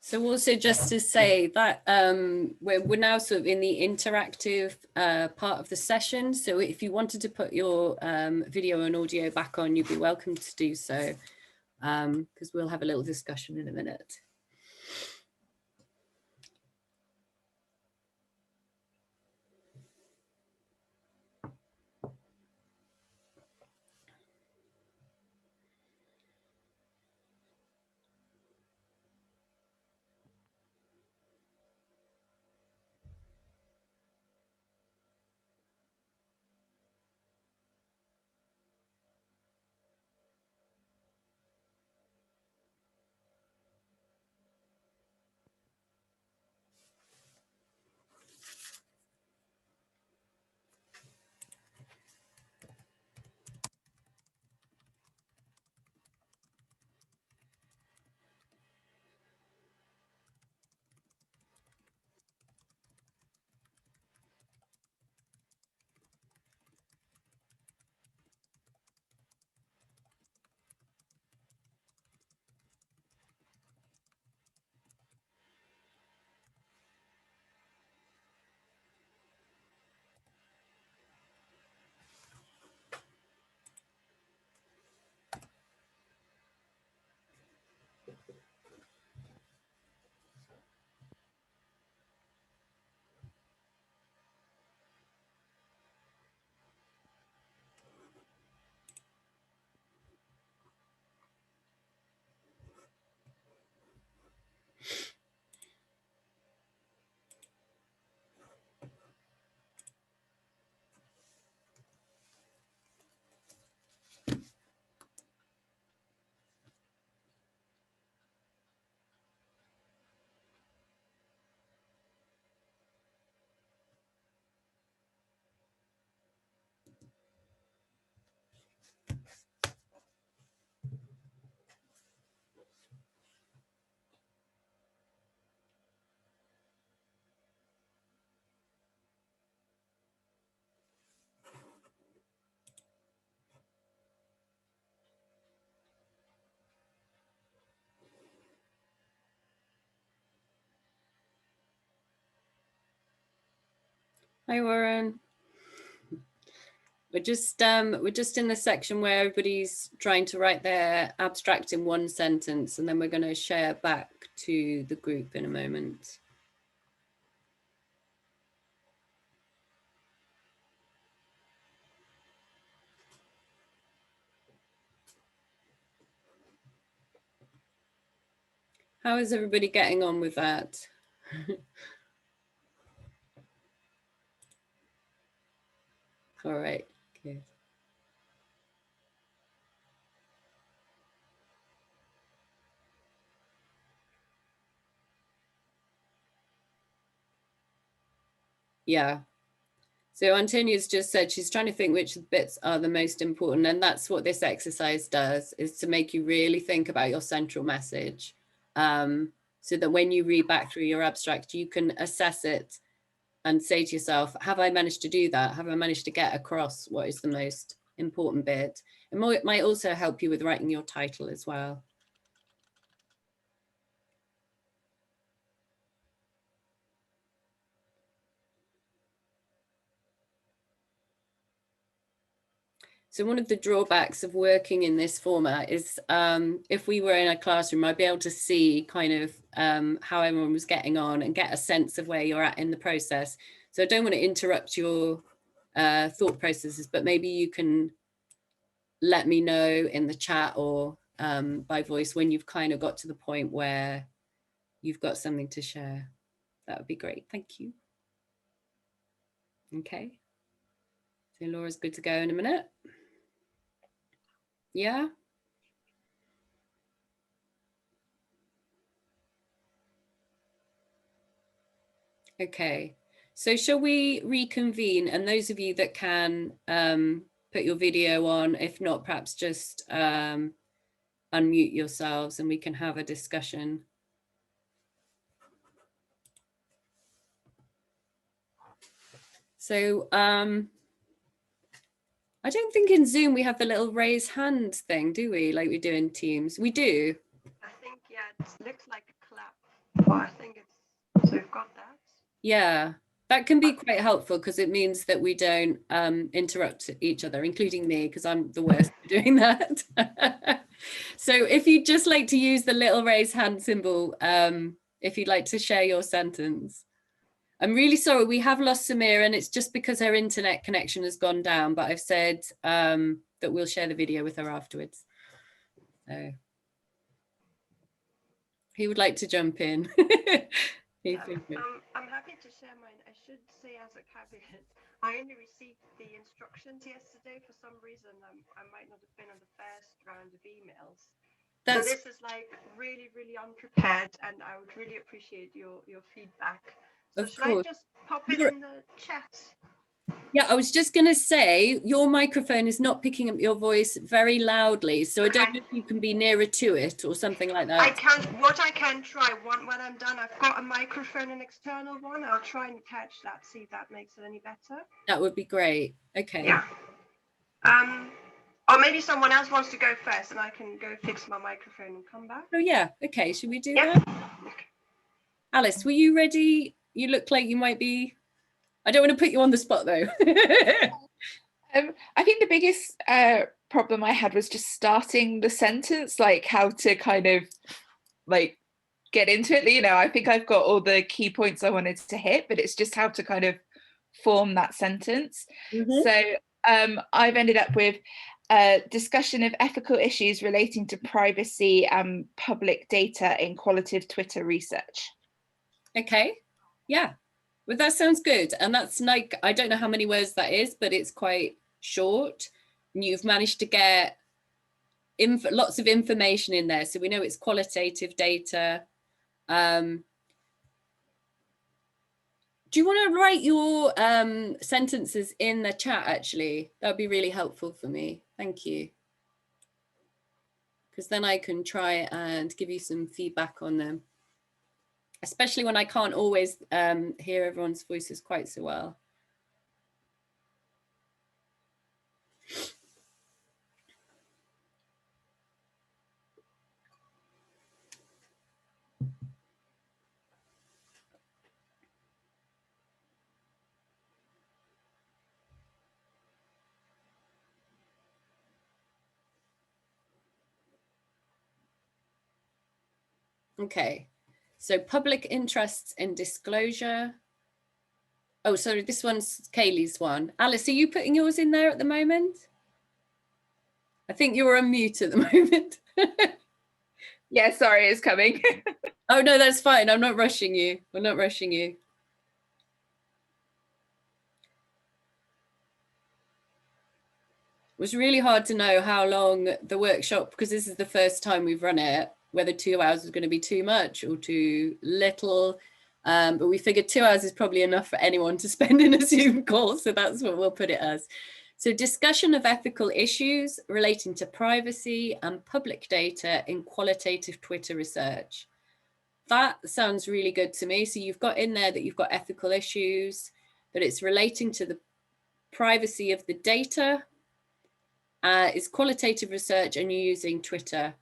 So also just to say that we're now sort of in the interactive part of the session. So if you wanted to put your video and audio back on, you'd be welcome to do so, because we'll have a little discussion in a minute. Hi, Warren. We're just in the section where everybody's trying to write their abstract in one sentence, and then we're going to share back to the group in a moment. How is everybody getting on with that? All right, good. Yeah. So Antonia's just said she's trying to think which bits are the most important, and that's what this exercise does, is to make you really think about your central message, so that when you read back through your abstract, you can assess it and say to yourself, have I managed to do that? Have I managed to get across what is the most important bit? It might also help you with writing your title as well. So one of the drawbacks of working in this format is if we were in a classroom, I'd be able to see kind of how everyone was getting on and get a sense of where you're at in the process. So I don't want to interrupt your thought processes, but maybe you can let me know in the chat or by voice when you've kind of got to the point where you've got something to share. That would be great. Thank you. Okay. So Laura's good to go in a minute. Yeah. Okay. So shall we reconvene? And those of you that can put your video on, if not, perhaps just unmute yourselves and we can have a discussion. So I don't think in Zoom we have the little raise hand thing, do we? Like we do in Teams. We do. I think, yeah, it looks like a clap, but I think it's, so we've got that. Yeah, that can be quite helpful because it means that we don't interrupt each other, including me, because I'm the worst at doing that. So if you'd just like to use the little raise hand symbol, if you'd like to share your sentence. I'm really sorry, we have lost Samira and it's just because her internet connection has gone down, but I've said that we'll share the video with her afterwards. So who would like to jump in? I'm happy to share mine. I should say as a caveat, I only received the instructions yesterday. For some reason, I might not have been on the first round of emails. So this is like really, really unprepared, and I would really appreciate your feedback. So should I just pop it in the chat? Yeah, I was just going to say, your microphone is not picking up your voice very loudly, so I don't know if you can be nearer to it or something like that. I can try, when I'm done, I've got a microphone, an external one. I'll try and catch that, see if that makes it any better. That would be great. Okay. Yeah. Or maybe someone else wants to go first and I can go fix my microphone and come back. Oh yeah, okay, should we do that? Alice, were you ready? You look like you might be. I don't want to put you on the spot though. I think the biggest problem I had was just starting the sentence, like how to kind of like get into it. You know, I think I've got all the key points I wanted to hit, but it's just how to kind of form that sentence. So I've ended up with a discussion of ethical issues relating to privacy and public data in qualitative Twitter research. Okay, yeah. Well, that sounds good. And that's like, I don't know how many words that is, but it's quite short. And you've managed to get lots of information in there. So we know it's qualitative data. Do you want to write your sentences in the chat, actually? That would be really helpful for me. Thank you. Because then I can try and give you some feedback on them. Especially when I can't always hear everyone's voices quite so well. Okay. So public interests in disclosure. Oh, sorry, this one's Kaylee's one. Alice, are you putting yours in there at the moment? I think you're on mute at the moment. Yeah, sorry, it's coming. Oh, no, that's fine. I'm not rushing you. I'm not rushing you. It was really hard to know how long the workshop, because this is the first time we've run it, whether 2 hours is going to be too much or too little. But we figured 2 hours is probably enough for anyone to spend in a Zoom call. So that's what we'll put it as. So discussion of ethical issues relating to privacy and public data in qualitative Twitter research. That sounds really good to me. So you've got in there that you've got ethical issues, but it's relating to the privacy of the data. It's qualitative research and you're using Twitter.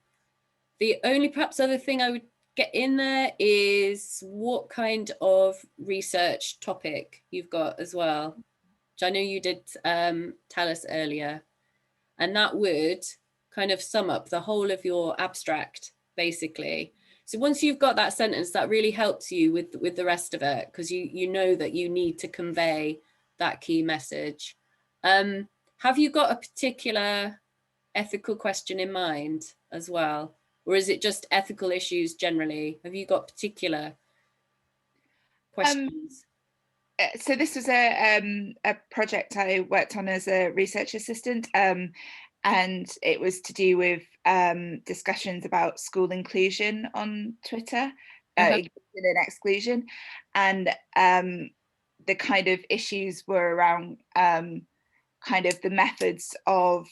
The only perhaps other thing I would get in there is what kind of research topic you've got as well, which I know you did tell us earlier. And that would kind of sum up the whole of your abstract, basically. So once you've got that sentence, that really helps you with the rest of it, because you know that you need to convey that key message. Have you got a particular ethical question in mind as well? Or is it just ethical issues generally? Have you got particular questions? So this was a project I worked on as a research assistant, and it was to do with discussions about school inclusion on Twitter, inclusion and exclusion, and the kind of issues were around kind of the methods of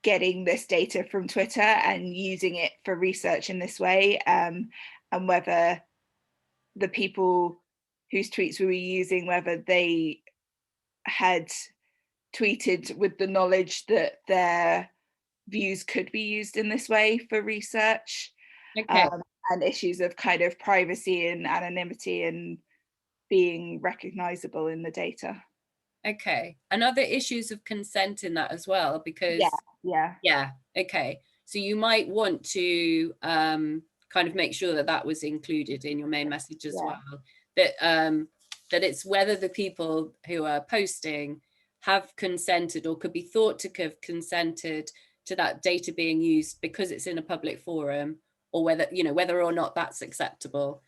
getting this data from Twitter and using it for research in this way, and whether the people whose tweets we were using, whether they had tweeted with the knowledge that their views could be used in this way for research, and issues of kind of privacy and anonymity and being recognizable in the data. Okay, and other issues of consent in that as well, because yeah, okay, so you might want to kind of make sure that that was included in your main message as well, that that it's whether the people who are posting have consented or could be thought to have consented to that data being used because it's in a public forum, or whether, you know, whether or not that's acceptable.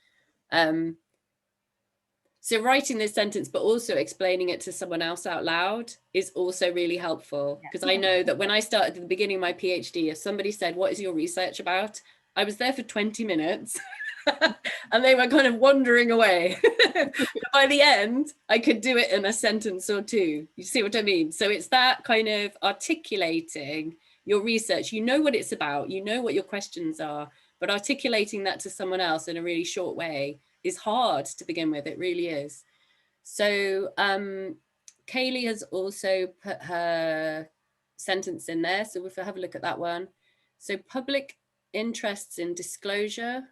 So writing this sentence, but also explaining it to someone else out loud is also really helpful, because I know that when I started at the beginning of my PhD, if somebody said, what is your research about? I was there for 20 minutes and they were kind of wandering away. By the end, I could do it in a sentence or two. You see what I mean? So it's that kind of articulating your research. You know what it's about, you know what your questions are, but articulating that to someone else in a really short way is hard to begin with. It really is. So Kaylee has also put her sentence in there. So if we have a look at that one. So public interests in disclosure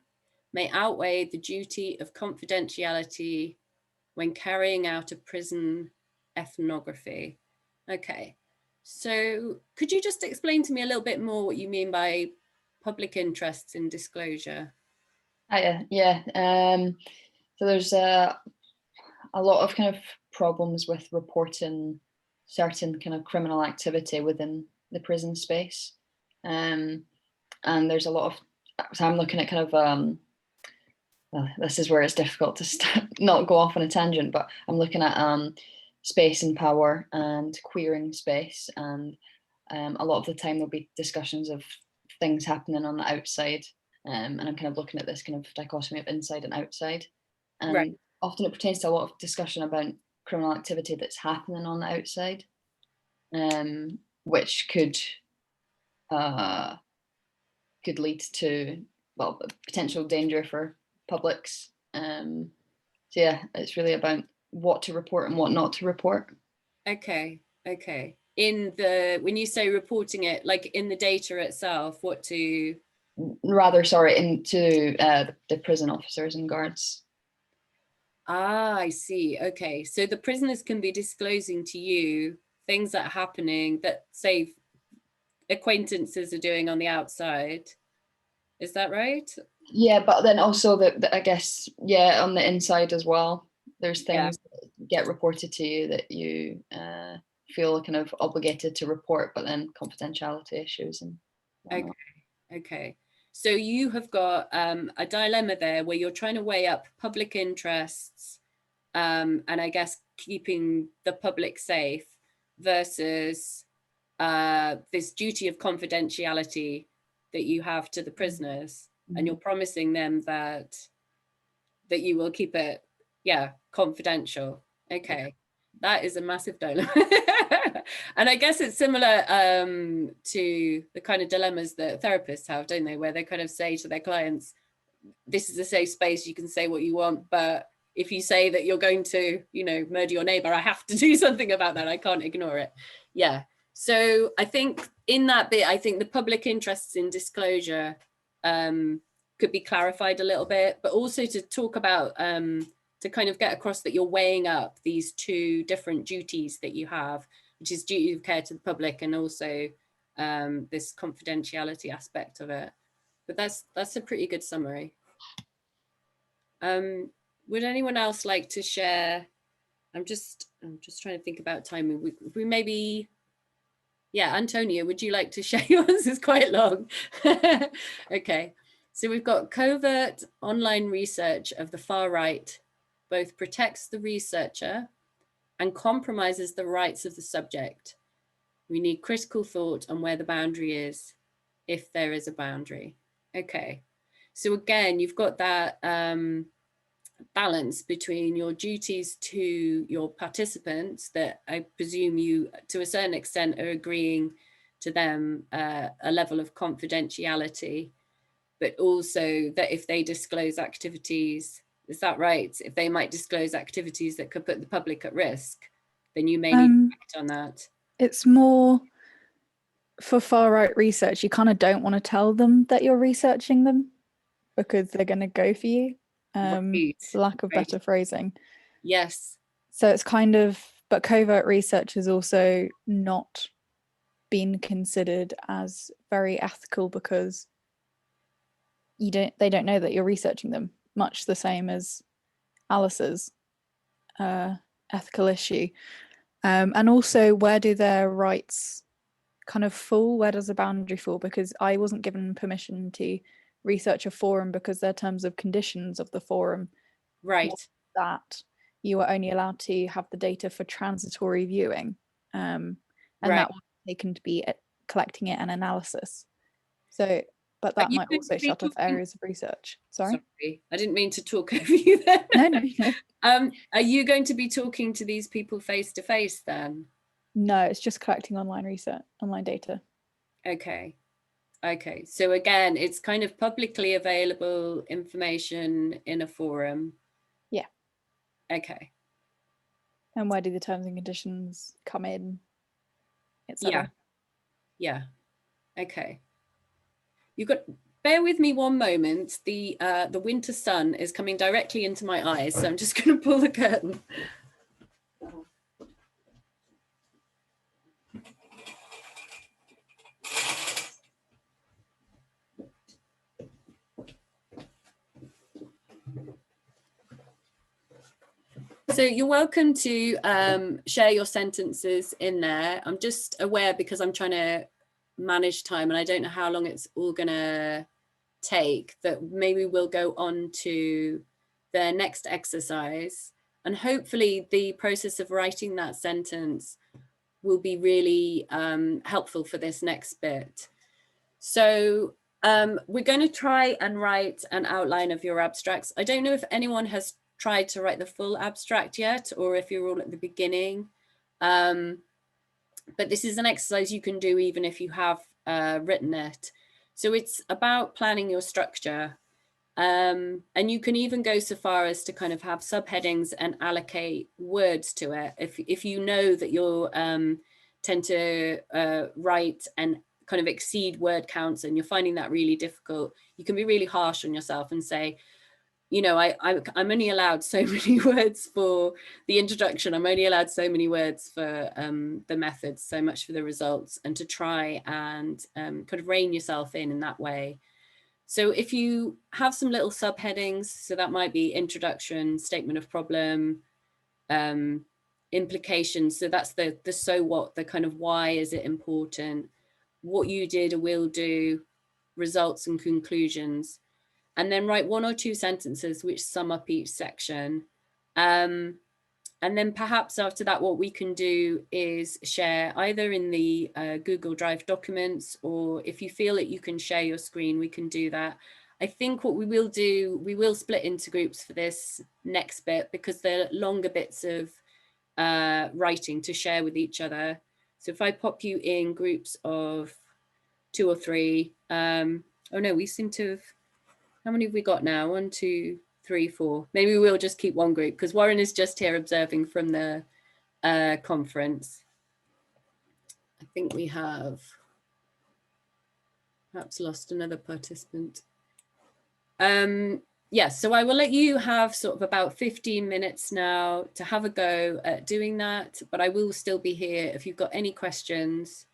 may outweigh the duty of confidentiality when carrying out a prison ethnography. Okay, so could you just explain to me a little bit more what you mean by public interests in disclosure? So there's a lot of kind of problems with reporting certain kind of criminal activity within the prison space, and there's a lot of, so I'm looking at kind of well, this is where it's difficult to not go off on a tangent, but I'm looking at space and power and queering space, and a lot of the time there'll be discussions of things happening on the outside, and I'm kind of looking at this kind of dichotomy of inside and outside, and often it pertains to a lot of discussion about criminal activity that's happening on the outside, which could lead to, well, potential danger for publics. So yeah, it's really about what to report and what not to report. Okay. In the, when you say reporting it, like in the data itself, what to? Rather, sorry, into the prison officers and guards. Ah, I see. Okay, so the prisoners can be disclosing to you things that are happening that, say, acquaintances are doing on the outside. Is that right? Yeah, but then also I guess, yeah, on the inside as well, there's things that get reported to you that you feel kind of obligated to report, but then confidentiality issues and whatnot. Okay. So you have got a dilemma there where you're trying to weigh up public interests and I guess keeping the public safe versus this duty of confidentiality that you have to the prisoners. and you're promising them that you will keep it, confidential. Okay, that is a massive dilemma. And I guess it's similar to the kind of dilemmas that therapists have, don't they, where they kind of say to their clients, this is a safe space, you can say what you want, but if you say that you're going to, murder your neighbor, I have to do something about that. I can't ignore it. Yeah. So I think in that bit, I think the public interests in disclosure could be clarified a little bit, but also to talk about, to kind of get across that you're weighing up these two different duties that you have, which is duty of care to the public and also this confidentiality aspect of it. But that's a pretty good summary. Would anyone else like to share? I'm just trying to think about timing. We maybe, Antonia, would you like to share yours? It's quite long. Okay, so we've got covert online research of the far right both protects the researcher and compromises the rights of the subject. We need critical thought on where the boundary is, if there is a boundary. Okay, so again, you've got that balance between your duties to your participants that I presume you, to a certain extent, are agreeing to them a level of confidentiality, but also that if they disclose activities, is that right? If they might disclose activities that could put the public at risk, then you may need to act on that. It's more for far right research, you kind of don't want to tell them that you're researching them because they're going to go for you. Right. Lack of better phrasing. Yes. So it's kind of, but covert research has also not been considered as very ethical because they don't know that you're researching them, much the same as Alice's ethical issue. And also, where do their rights kind of fall? Where does the boundary fall? Because I wasn't given permission to research a forum because their terms of conditions of the forum, right, that you are only allowed to have the data for transitory viewing, and right. that was taken to be collecting it and analysis. So, but that might also shut off areas of research. Sorry, I didn't mean to talk over you there. No. Are you going to be talking to these people face to face then? No, it's just collecting online research, online data. Okay. Okay, so again, it's kind of publicly available information in a forum. Yeah. Okay. And where do the terms and conditions come in, etc.? Yeah. Okay. Bear with me one moment. The winter sun is coming directly into my eyes, so I'm just going to pull the curtain. So you're welcome to share your sentences in there. I'm just aware because I'm trying to manage time and I don't know how long it's all gonna take, that maybe we'll go on to the next exercise, and hopefully the process of writing that sentence will be really helpful for this next bit. So we're going to try and write an outline of your abstracts. I don't know if anyone has tried to write the full abstract yet, or if you're all at the beginning. But this is an exercise you can do even if you have written it. So it's about planning your structure. And you can even go so far as to kind of have subheadings and allocate words to it. If you know that you'll tend to write and kind of exceed word counts and you're finding that really difficult, you can be really harsh on yourself and say, you know, I'm only allowed so many words for the introduction. I'm only allowed so many words for the methods, so much for the results, and to try and kind of rein yourself in that way. So if you have some little subheadings, so that might be introduction, statement of problem, implications. So that's the so what, the kind of why is it important, what you did or will do, results and conclusions. And then write 1 or 2 sentences which sum up each section. And then perhaps after that, what we can do is share either in the Google Drive documents, or if you feel that you can share your screen, we can do that. I think what we will do, we will split into groups for this next bit, because they're longer bits of writing to share with each other. So if I pop you in groups of 2 or 3, oh no, we seem to have, how many have we got now? 1, 2, 3, 4. Maybe we'll just keep one group, because Warren is just here observing from the conference. I think we have perhaps lost another participant. Yes, so I will let you have sort of about 15 minutes now to have a go at doing that, but I will still be here if you've got any questions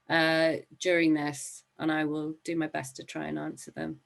during this, and I will do my best to try and answer them.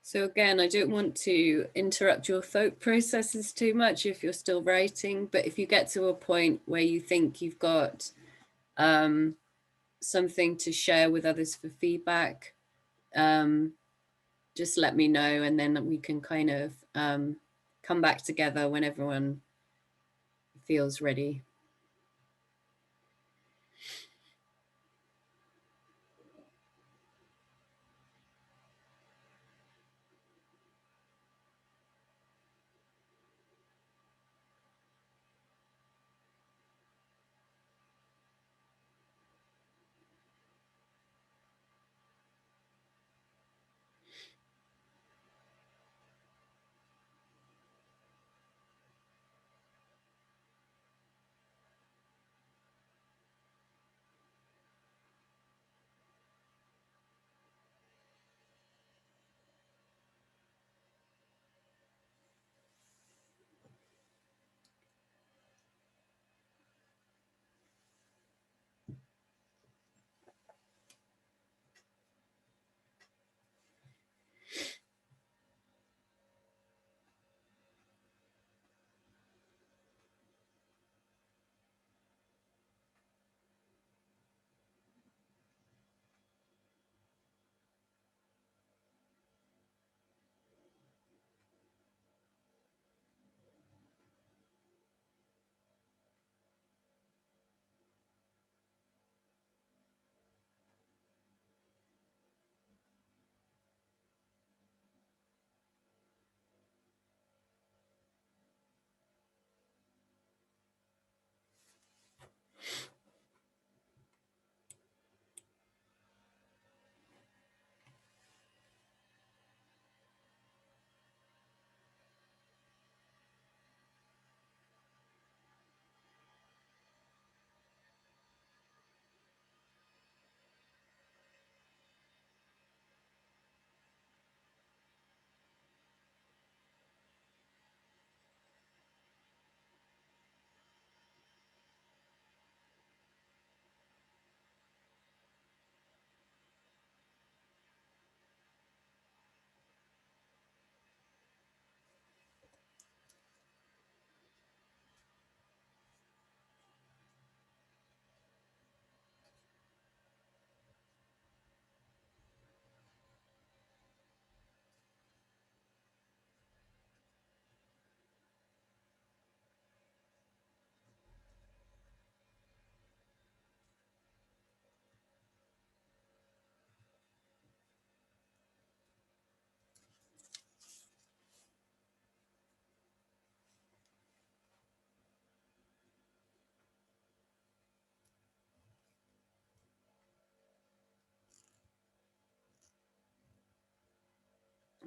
So again, I don't want to interrupt your thought processes too much if you're still writing, but if you get to a point where you think you've got something to share with others for feedback, just let me know, and then we can kind of come back together when everyone feels ready.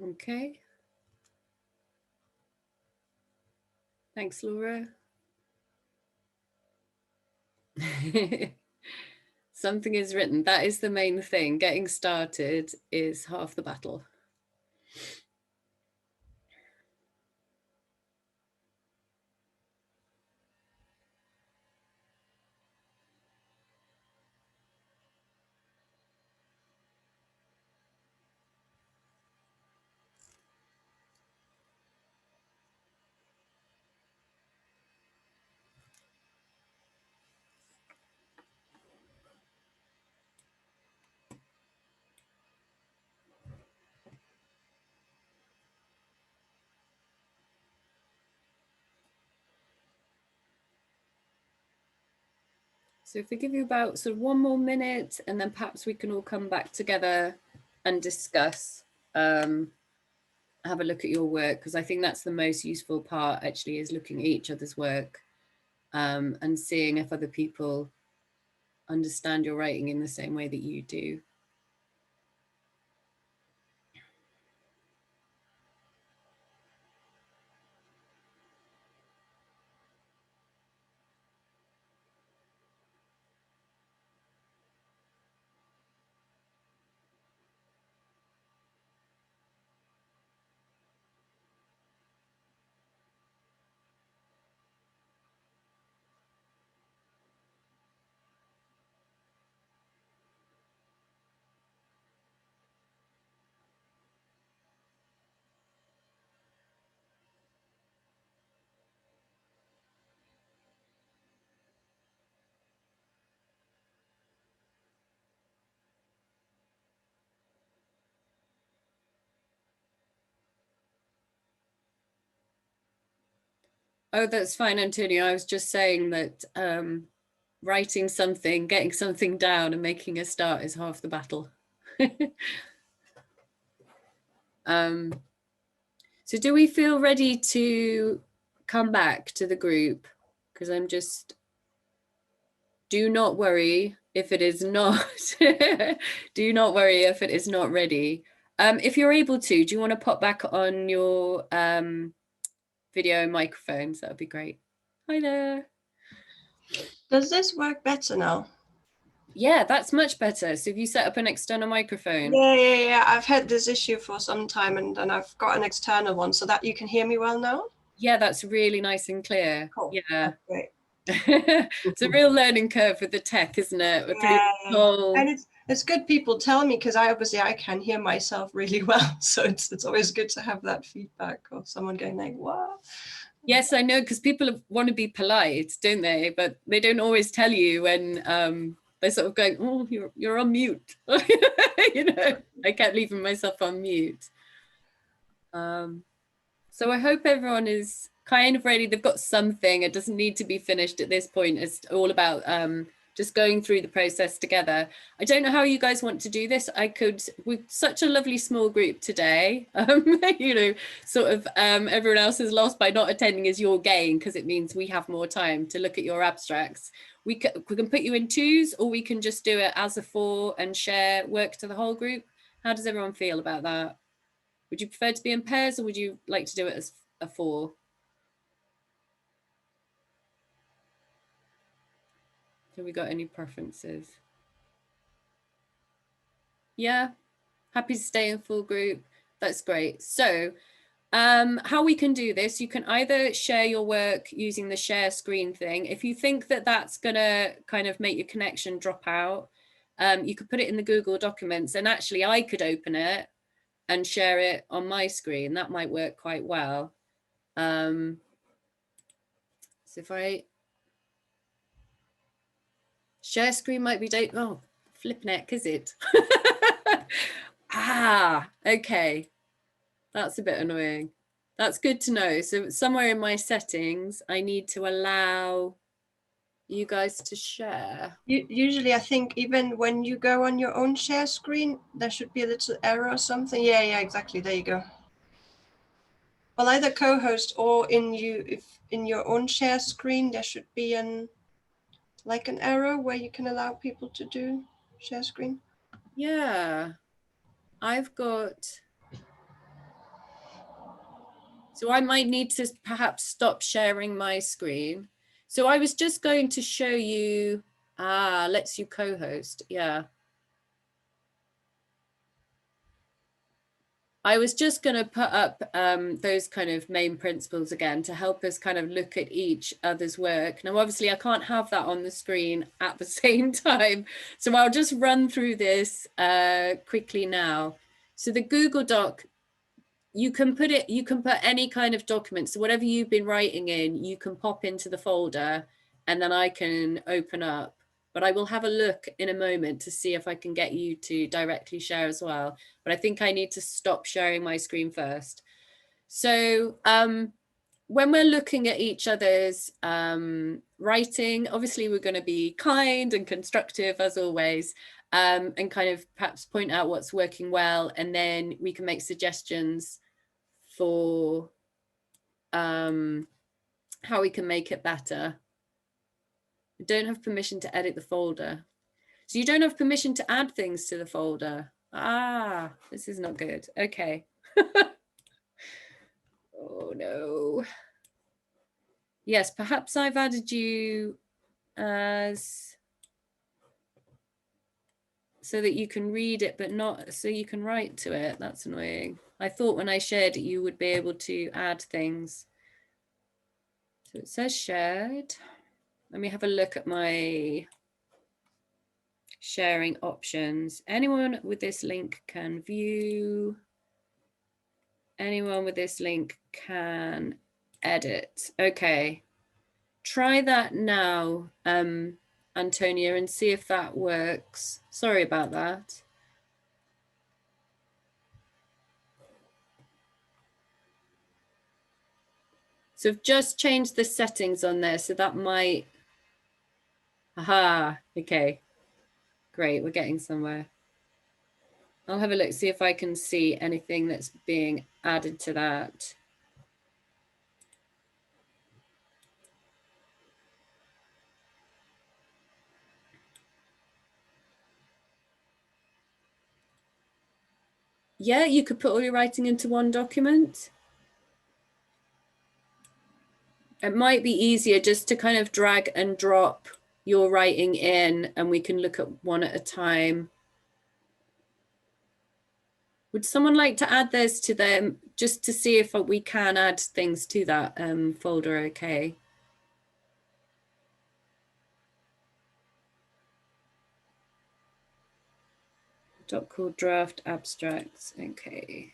Okay. Thanks, Laura. Something is written. That is the main thing. Getting started is half the battle. So if we give you about sort of 1 more minute, and then perhaps we can all come back together and discuss, have a look at your work, because I think that's the most useful part actually, is looking at each other's work and seeing if other people understand your writing in the same way that you do. Oh, that's fine, Antonio. I was just saying that writing something, getting something down and making a start is half the battle. So do we feel ready to come back to the group? Because I'm just, do not worry if it is not, do not worry if it is not ready. If you're able to, do you want to pop back on your video microphones? That would be great. Hi there. Does this work better now? Yeah, that's much better. So if you set up an external microphone. Yeah. I've had this issue for some time, and I've got an external one, so that you can hear me well now. Yeah, that's really nice and clear. Cool. Yeah. That's great. It's a real learning curve with the tech, isn't it? Yeah. Whole... And it's good people tell me, because I can hear myself really well. So it's always good to have that feedback of someone going like, what? Yes, I know, because people want to be polite, don't they? But they don't always tell you when they're sort of going, oh, you're on mute. You know, I kept leaving myself on mute. So I hope everyone is kind of ready. They've got something. It doesn't need to be finished at this point. It's all about just going through the process together. I don't know how you guys want to do this. I could, with such a lovely small group today, you know, sort of everyone else is lost by not attending is your gain, because it means we have more time to look at your abstracts. We can put you in twos, or we can just do it as a 4 and share work to the whole group. How does everyone feel about that? Would you prefer to be in pairs, or would you like to do it as a 4? Have we got any preferences? Yeah, happy to stay in full group. That's great. So how we can do this, you can either share your work using the share screen thing. If you think that that's gonna kind of make your connection drop out, you could put it in the Google Documents, and actually I could open it and share it on my screen. That might work quite well. So if I share screen might be oh, flip neck, is it? Okay. That's a bit annoying. That's good to know. So somewhere in my settings, I need to allow you guys to share. Usually, I think even when you go on your own share screen, there should be a little error or something. Yeah, exactly. There you go. Well, either co-host or in your own share screen, there should be an error where you can allow people to do share screen. Yeah, I've got So I might need to perhaps stop sharing my screen. So I was just going to show you, lets you co-host, yeah. I was just going to put up those kind of main principles again to help us kind of look at each other's work. Now, obviously, I can't have that on the screen at the same time. So I'll just run through this quickly now. So the Google Doc, you can put any kind of document. So whatever you've been writing in, you can pop into the folder and then I can open up. But I will have a look in a moment to see if I can get you to directly share as well. But I think I need to stop sharing my screen first. So when we're looking at each other's writing, obviously we're going to be kind and constructive as always, and kind of perhaps point out what's working well, and then we can make suggestions for how we can make it better. I don't have permission to edit the folder. So you don't have permission to add things to the folder. Ah, this is not good. Okay. Oh no. Yes, perhaps I've added you as so that you can read it, but not so you can write to it. That's annoying. I thought when I shared it, you would be able to add things. So it says shared. Let me have a look at my sharing options. Anyone with this link can view. Anyone with this link can edit. Okay. Try that now, Antonia, and see if that works. Sorry about that. So I've just changed the settings on there, so that might, aha, okay, great, we're getting somewhere. I'll have a look, see if I can see anything that's being added to that. Yeah, you could put all your writing into one document. It might be easier just to kind of drag and drop your writing in, and we can look at one at a time. Would someone like to add theirs to them just to see if we can add things to that folder? Okay. Doc called draft abstracts. Okay.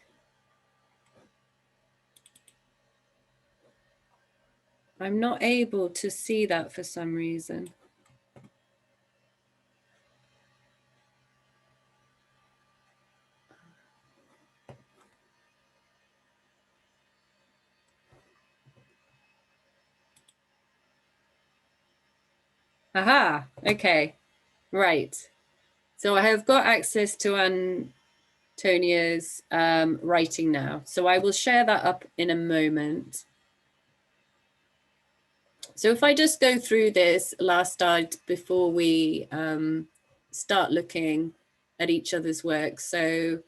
I'm not able to see that for some reason. Aha, okay, right. So I have got access to Antonia's writing now. So I will share that up in a moment. So if I just go through this last slide before we start looking at each other's work. So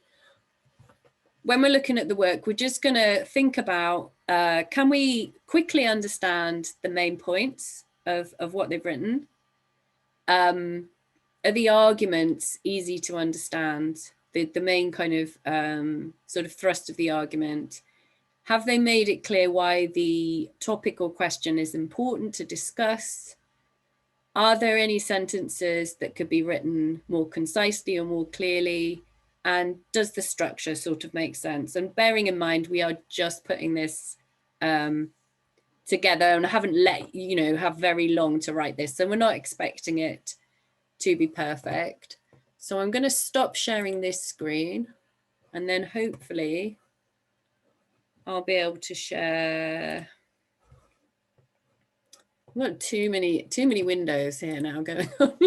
when we're looking at the work, we're just going to think about, can we quickly understand the main points of what they've written? Are the arguments easy to understand? The main kind of sort of thrust of the argument. Have they made it clear why the topic or question is important to discuss? Are there any sentences that could be written more concisely or more clearly? And does the structure sort of make sense? And bearing in mind, we are just putting this together and I haven't have very long to write this. So we're not expecting it to be perfect. So I'm going to stop sharing this screen and then hopefully I'll be able to share. I've got too many windows here now going on.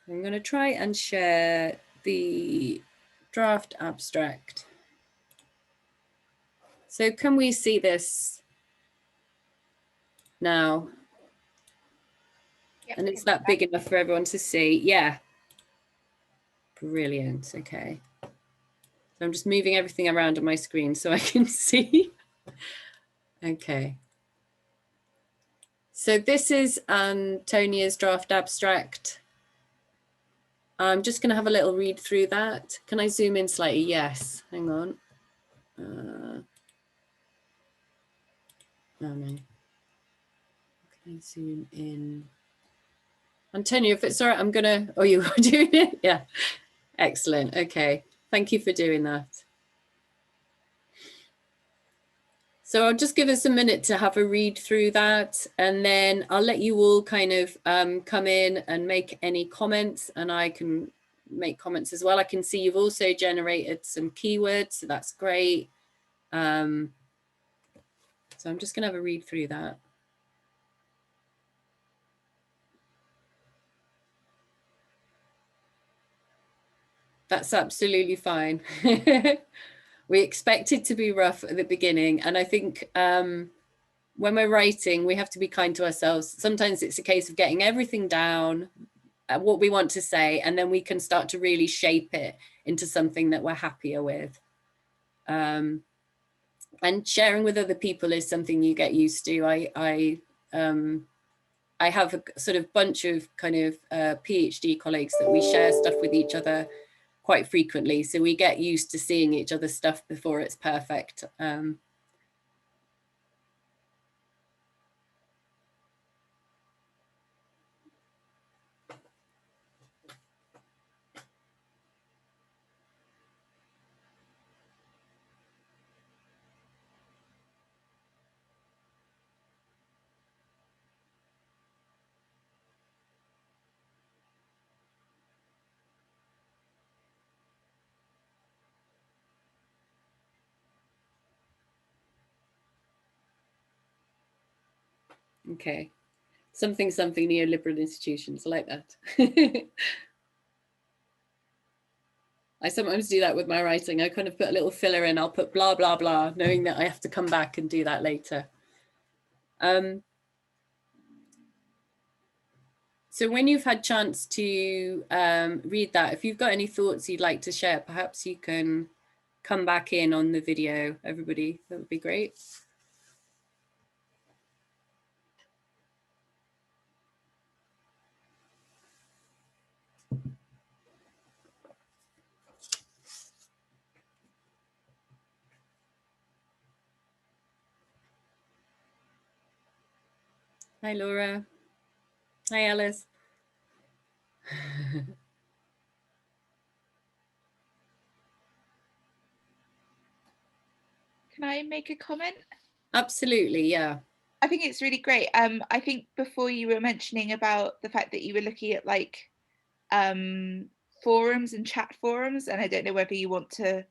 I'm going to try and share the draft abstract. So can we see this now? Yep, And is that big enough for everyone to see? Yeah. Brilliant. Okay. So I'm just moving everything around on my screen so I can see. Okay. So this is Antonia's draft abstract. I'm just going to have a little read through that. Can I zoom in slightly? Yes. Hang on. Oh no. Can I zoom in? Antonia, if it's all right, I'm going to... Oh, you are doing it? Yeah. Excellent. Okay. Thank you for doing that. So I'll just give us a minute to have a read through that, and then I'll let you all kind of come in and make any comments, and I can make comments as well. I can see you've also generated some keywords, so that's great. So I'm just going to have a read through that. That's absolutely fine. We expect it to be rough at the beginning, and I think when we're writing, we have to be kind to ourselves. Sometimes it's a case of getting everything down, what we want to say, and then we can start to really shape it into something that we're happier with. And sharing with other people is something you get used to. I have a sort of bunch of kind of PhD colleagues that we share stuff with each other quite frequently, so we get used to seeing each other's stuff before it's perfect. Okay, something neoliberal institutions, I like that. I sometimes do that with my writing. I kind of put a little filler in, I'll put blah, blah, blah, knowing that I have to come back and do that later. So when you've had chance to read that, if you've got any thoughts you'd like to share, perhaps you can come back in on the video, everybody, that would be great. Hi, Laura. Hi, Alice. Can I make a comment? Absolutely, yeah. I think it's really great. I think before you were mentioning about the fact that you were looking at like forums and chat forums, and I don't know whether you want to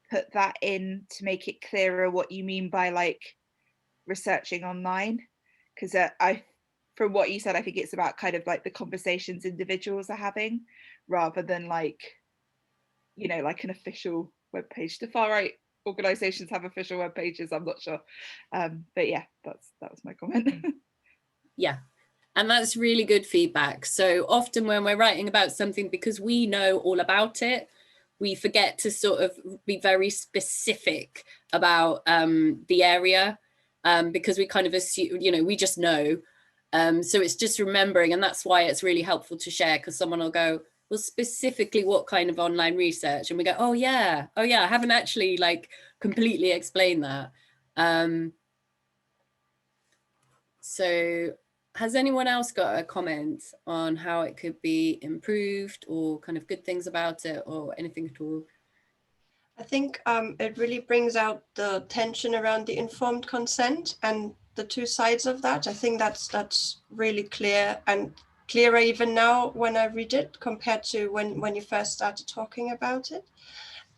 put that in to make it clearer what you mean by like researching online, because from what you said, I think it's about kind of like the conversations individuals are having rather than like, you know, like an official web page. The far right organizations have official web pages, I'm not sure, but yeah, that was my comment. Yeah, and that's really good feedback. So often when we're writing about something, because we know all about it, we forget to sort of be very specific about the area, because we kind of assume, you know, we just know. So it's just remembering, and that's why it's really helpful to share, because someone will go, well, specifically what kind of online research? And we go, oh yeah, I haven't actually like completely explained that. So has anyone else got a comment on how it could be improved, or kind of good things about it, or anything at all? I think it really brings out the tension around the informed consent and the two sides of that. I think that's really clear, and clearer even now when I read it compared to when you first started talking about it.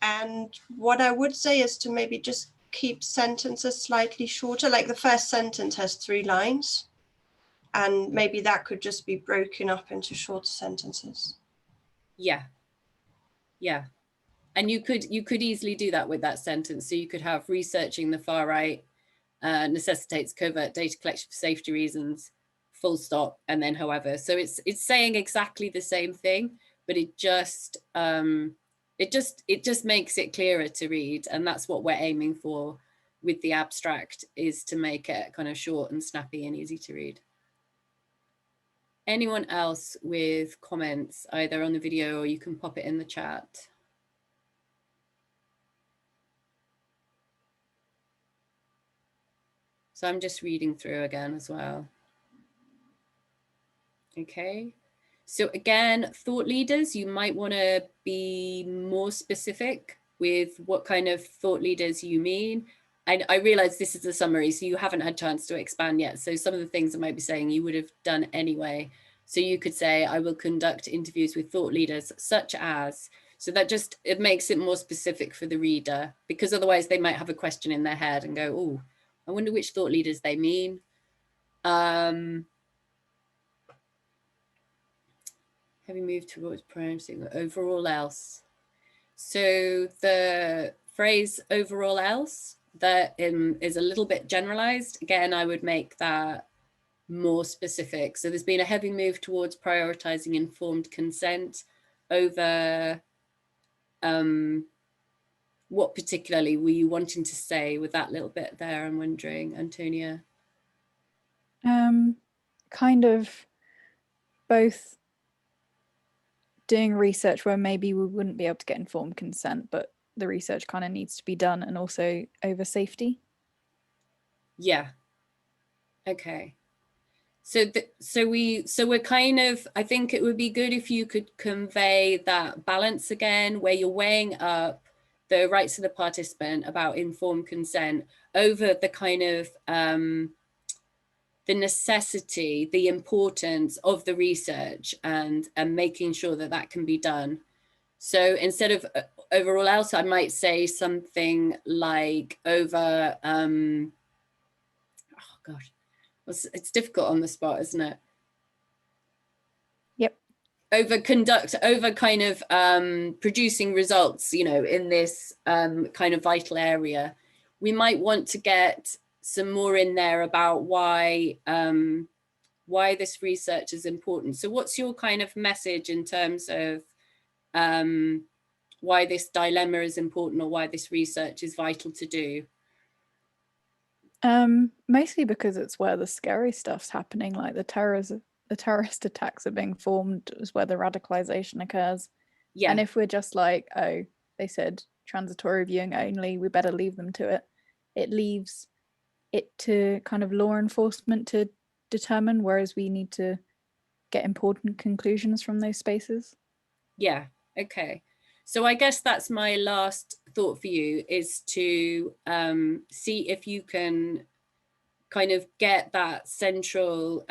And what I would say is to maybe just keep sentences slightly shorter. Like the first sentence has 3 lines, and maybe that could just be broken up into shorter sentences. Yeah. And you could easily do that with that sentence. So you could have researching the far right, necessitates covert data collection for safety reasons, full stop, and then however. So it's saying exactly the same thing, but it just makes it clearer to read, and that's what we're aiming for with the abstract, is to make it kind of short and snappy and easy to read. Anyone else with comments, either on the video or you can pop it in the chat? So I'm just reading through again as well. Okay. So again, thought leaders, you might want to be more specific with what kind of thought leaders you mean. I realize this is a summary, so you haven't had a chance to expand yet. So some of the things I might be saying you would have done anyway. So you could say, I will conduct interviews with thought leaders such as, so that just, it makes it more specific for the reader, because otherwise they might have a question in their head and go, oh, I wonder which thought leaders they mean. Have you moved towards pronouncing overall else? So the phrase overall else, that is a little bit generalized. Again, I would make that more specific. So there's been a heavy move towards prioritizing informed consent over, what particularly were you wanting to say with that little bit there? I'm wondering, Antonia. Kind of both doing research where maybe we wouldn't be able to get informed consent, but the research kind of needs to be done, and also over safety. Yeah. Okay. So we're kind of, I think it would be good if you could convey that balance again, where you're weighing up the rights of the participant about informed consent over the kind of the necessity, the importance of the research, and making sure that that can be done. So instead of overall else, I might say something like over, oh gosh, it's difficult on the spot, isn't it? Yep. Over kind of producing results, you know, in this kind of vital area. We might want to get some more in there about why this research is important. So what's your kind of message in terms of why this dilemma is important, or why this research is vital to do? Mostly because it's where the scary stuff's happening, like the terrorist attacks are being formed, is where the radicalization occurs. Yeah. And if we're just like, oh, they said transitory viewing only, we better leave them to it, it leaves it to kind of law enforcement to determine, whereas we need to get important conclusions from those spaces. Yeah, okay. So I guess that's my last thought for you, is to see if you can kind of get that central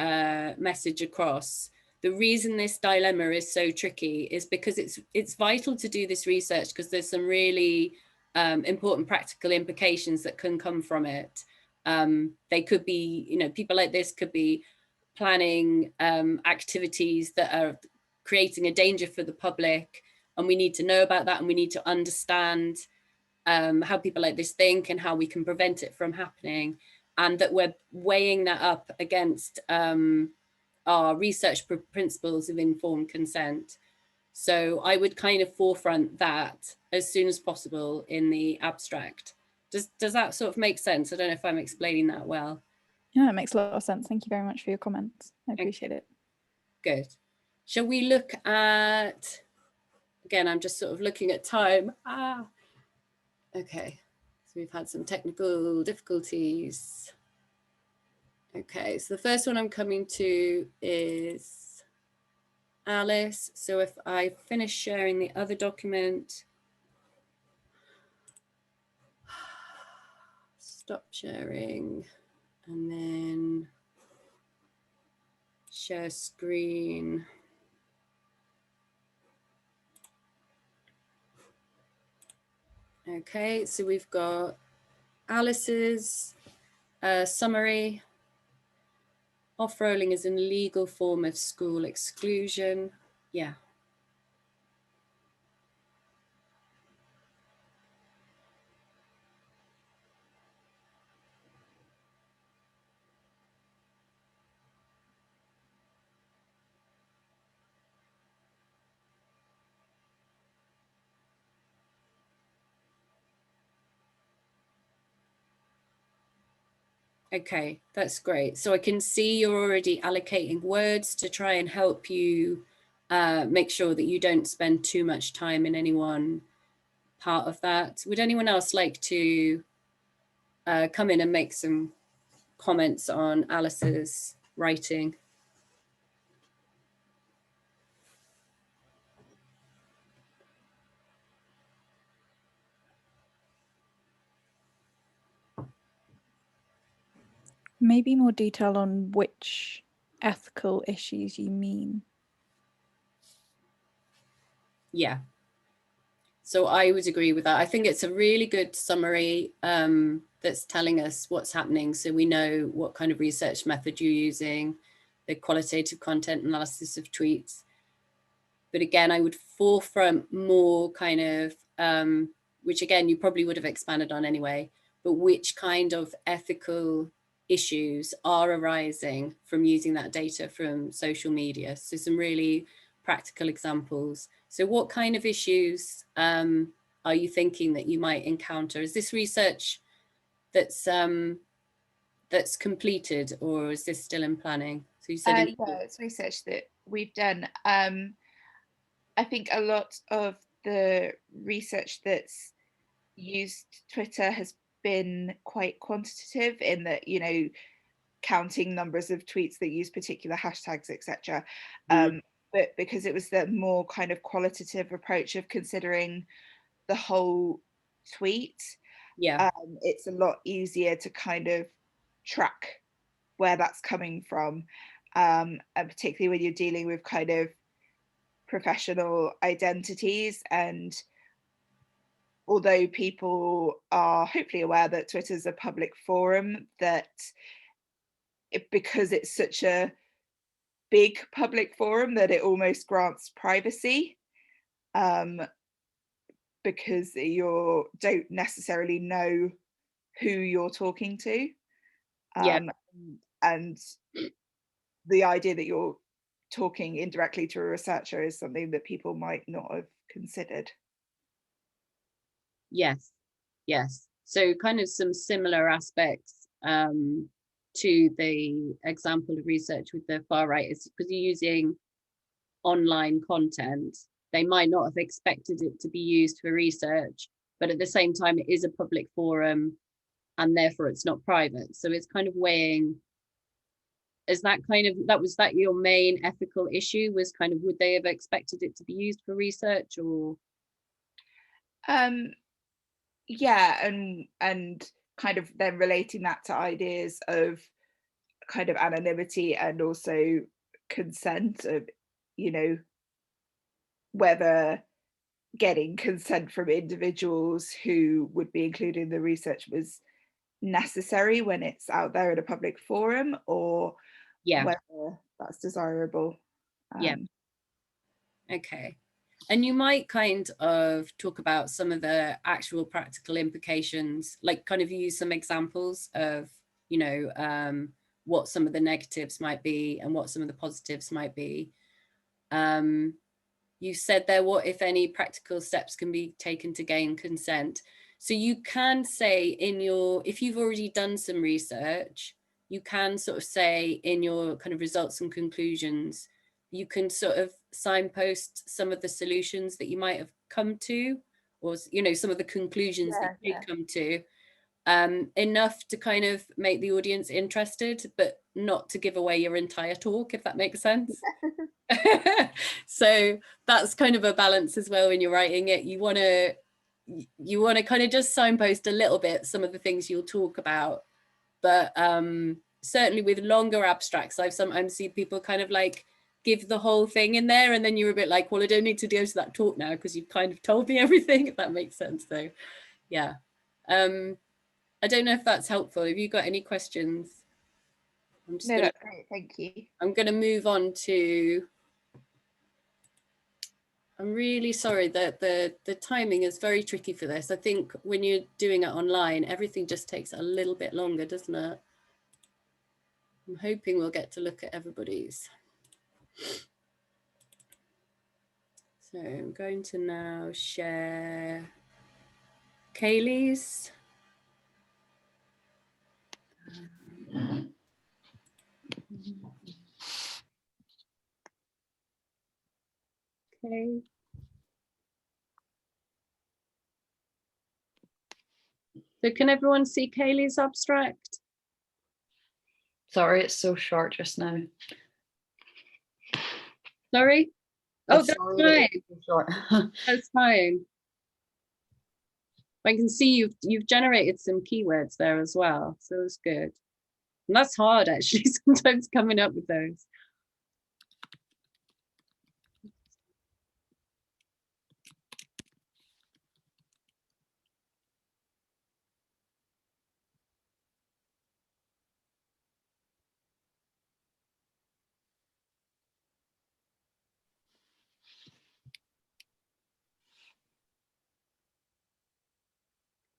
message across. The reason this dilemma is so tricky is because it's vital to do this research, because there's some really important practical implications that can come from it. They could be, you know, people like this could be planning activities that are creating a danger for the public, and we need to know about that, and we need to understand how people like this think and how we can prevent it from happening, and that we're weighing that up against our research principles of informed consent. So I would kind of forefront that as soon as possible in the abstract. Does that sort of make sense? I don't know if I'm explaining that well. Yeah, it makes a lot of sense. Thank you very much for your comments. I appreciate it. Good. Shall we look at, again, I'm just sort of looking at time. Okay, so we've had some technical difficulties. Okay, so the first one I'm coming to is Alice. So if I finish sharing the other document, stop sharing, and then share screen. Okay, so we've got Alice's summary. Off-rolling is an illegal form of school exclusion. Yeah. Okay, that's great. So I can see you're already allocating words to try and help you make sure that you don't spend too much time in any one part of that. Would anyone else like to come in and make some comments on Alice's writing? Maybe more detail on which ethical issues you mean. Yeah. So I would agree with that. I think it's a really good summary that's telling us what's happening, so we know what kind of research method you're using, the qualitative content analysis of tweets. But again, I would forefront more kind of, which again, you probably would have expanded on anyway, but which kind of ethical issues are arising from using that data from social media. So some really practical examples. So what kind of issues are you thinking that you might encounter? Is this research that's completed, or is this still in planning? So you said yeah, it's research that we've done. I think a lot of the research that's used Twitter has been quite quantitative in that, you know, counting numbers of tweets that use particular hashtags, etc. But because it was the more kind of qualitative approach of considering the whole tweet, yeah, it's a lot easier to kind of track where that's coming from, and particularly when you're dealing with kind of professional identities. And although people are hopefully aware that Twitter's a public forum, that because it's such a big public forum that it almost grants privacy, because you don't necessarily know who you're talking to, and the idea that you're talking indirectly to a researcher is something that people might not have considered. Yes, yes. So kind of some similar aspects to the example of research with the far right is because you're using online content, they might not have expected it to be used for research, but at the same time, it is a public forum and therefore it's not private. So it's kind of weighing, is that kind of, was that your main ethical issue, was kind of, would they have expected it to be used for research or? Yeah, and kind of then relating that to ideas of kind of anonymity and also consent, of, you know, whether getting consent from individuals who would be included in the research was necessary when it's out there in a public forum, or whether that's desirable. Okay. And you might kind of talk about some of the actual practical implications, like kind of use some examples of, you know, what some of the negatives might be and what some of the positives might be. You said there, what, if any, practical steps can be taken to gain consent? So you can say in your, if you've already done some research, you can sort of say in your kind of results and conclusions, you can sort of signpost some of the solutions that you might have come to, or, you know, some of the conclusions that you did come to, enough to kind of make the audience interested, but not to give away your entire talk, if that makes sense. So that's kind of a balance as well when you're writing it. You want to kind of just signpost a little bit some of the things you'll talk about, but certainly with longer abstracts, I've sometimes seen people kind of like give the whole thing in there, and then you're a bit like, well, I don't need to go to that talk now because you've kind of told me everything, if that makes sense. So yeah, I don't know if that's helpful. Have you got any questions? No, that's great, thank you. I'm going to move on to, I'm really sorry that the timing is very tricky for this. I think when you're doing it online, everything just takes a little bit longer, doesn't it? I'm hoping we'll get to look at everybody's. So I'm going to now share Kaylee's. Okay. So can everyone see Kaylee's abstract? Sorry, it's so short just now. Sorry? Oh, It's that's sorry that fine. it's so short. That's fine. I can see you've generated some keywords there as well, so it's good. And that's hard actually, sometimes coming up with those.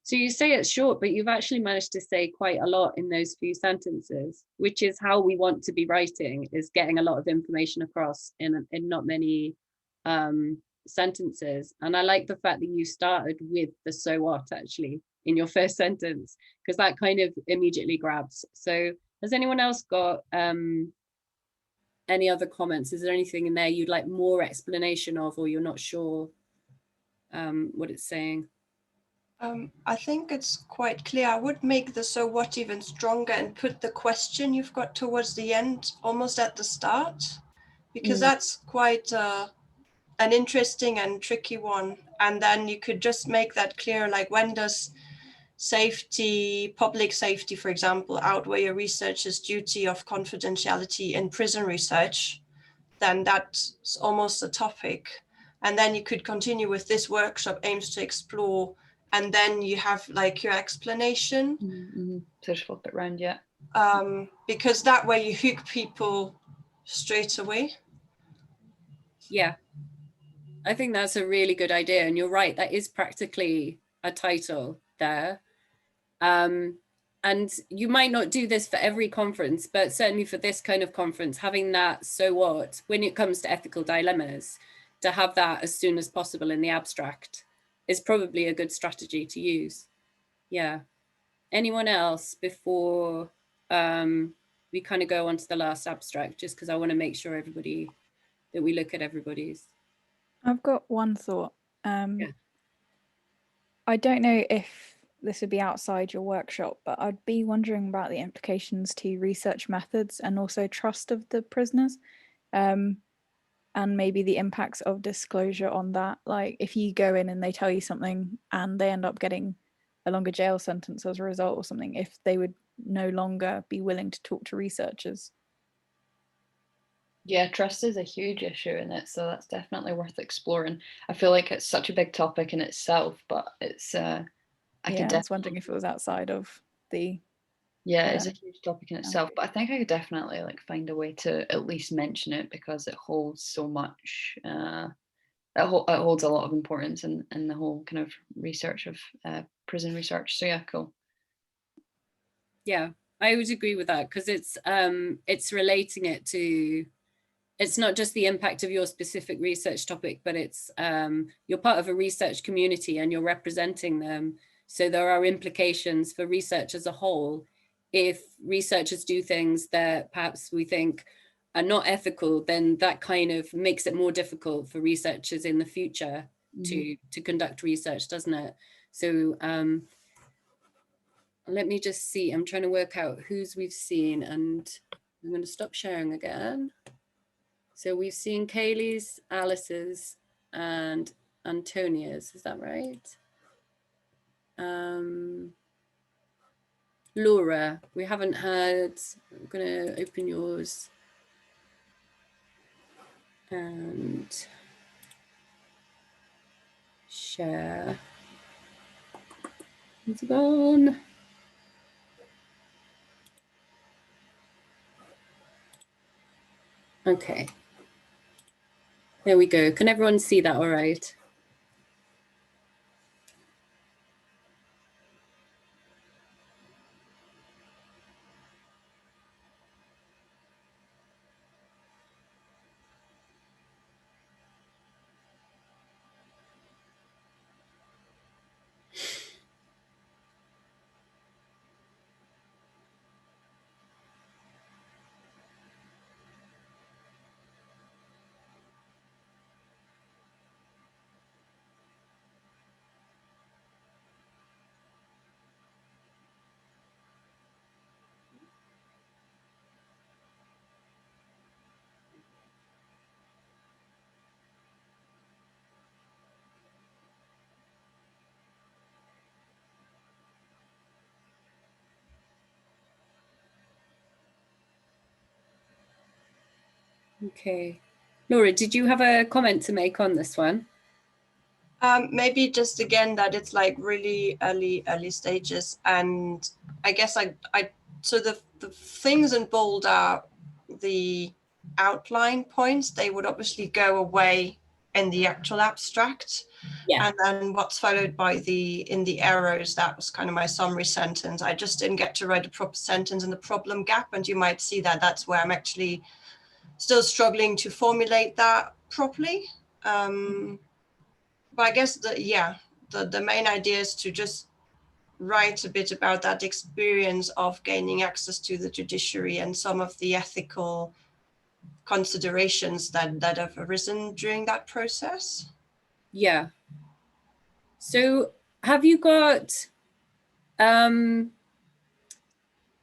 So you say it's short, but you've actually managed to say quite a lot in those few sentences, which is how we want to be writing, is getting a lot of information across in not many sentences. And I like the fact that you started with the so what actually in your first sentence, because that kind of immediately grabs. So has anyone else got any other comments? Is there anything in there you'd like more explanation of, or you're not sure what it's saying? I think it's quite clear. I would make the so what even stronger and put the question you've got towards the end almost at the start, because that's quite an interesting and tricky one. And then you could just make that clear, like when does safety, public safety, for example, outweigh a researcher's duty of confidentiality in prison research? Then that's almost a topic. And then you could continue with this workshop aims to explore, and then you have like your explanation. So just flip it around, yeah. Because that way you hook people straight away. Yeah, I think that's a really good idea. And you're right, that is practically a title there. And you might not do this for every conference, but certainly for this kind of conference, having that so what, when it comes to ethical dilemmas, to have that as soon as possible in the abstract is probably a good strategy to use. Yeah. Anyone else before we kind of go on to the last abstract, just because I want to make sure that we look at everybody's. I've got one thought. Yeah. I don't know if this would be outside your workshop, but I'd be wondering about the implications to research methods and also trust of the prisoners, and maybe the impacts of disclosure on that. Like if you go in and they tell you something and they end up getting a longer jail sentence as a result or something, if they would no longer be willing to talk to researchers. Yeah, trust is a huge issue in it, so that's definitely worth exploring. I feel like it's such a big topic in itself, but it's I was wondering if it was outside of the it's a huge topic in itself, but I think I could definitely like find a way to at least mention it because it holds so much. It holds a lot of importance in the whole kind of research of prison research. So yeah, cool. Yeah, I would agree with that because it's relating it to. It's not just the impact of your specific research topic, but it's you're part of a research community and you're representing them. So there are implications for research as a whole. If researchers do things that perhaps we think are not ethical, then that kind of makes it more difficult for researchers in the future to conduct research, doesn't it? So let me just see. I'm trying to work out whose we've seen, and I'm going to stop sharing again. So we've seen Kaylee's, Alice's, and Antonia's. Is that right? Laura, we haven't had. I'm going to open yours and share. It's gone. Okay. There we go. Can everyone see that all right? Okay. Laura, did you have a comment to make on this one? Maybe just again that it's like really early stages, and I guess so the things in bold are the outline points. They would obviously go away in the actual abstract. Yeah. And then what's followed by in the arrows, that was kind of my summary sentence. I just didn't get to write a proper sentence in the problem gap, and you might see that that's where I'm actually still struggling to formulate that properly. But I guess the main idea is to just write a bit about that experience of gaining access to the judiciary and some of the ethical considerations that have arisen during that process. Yeah. So have you got,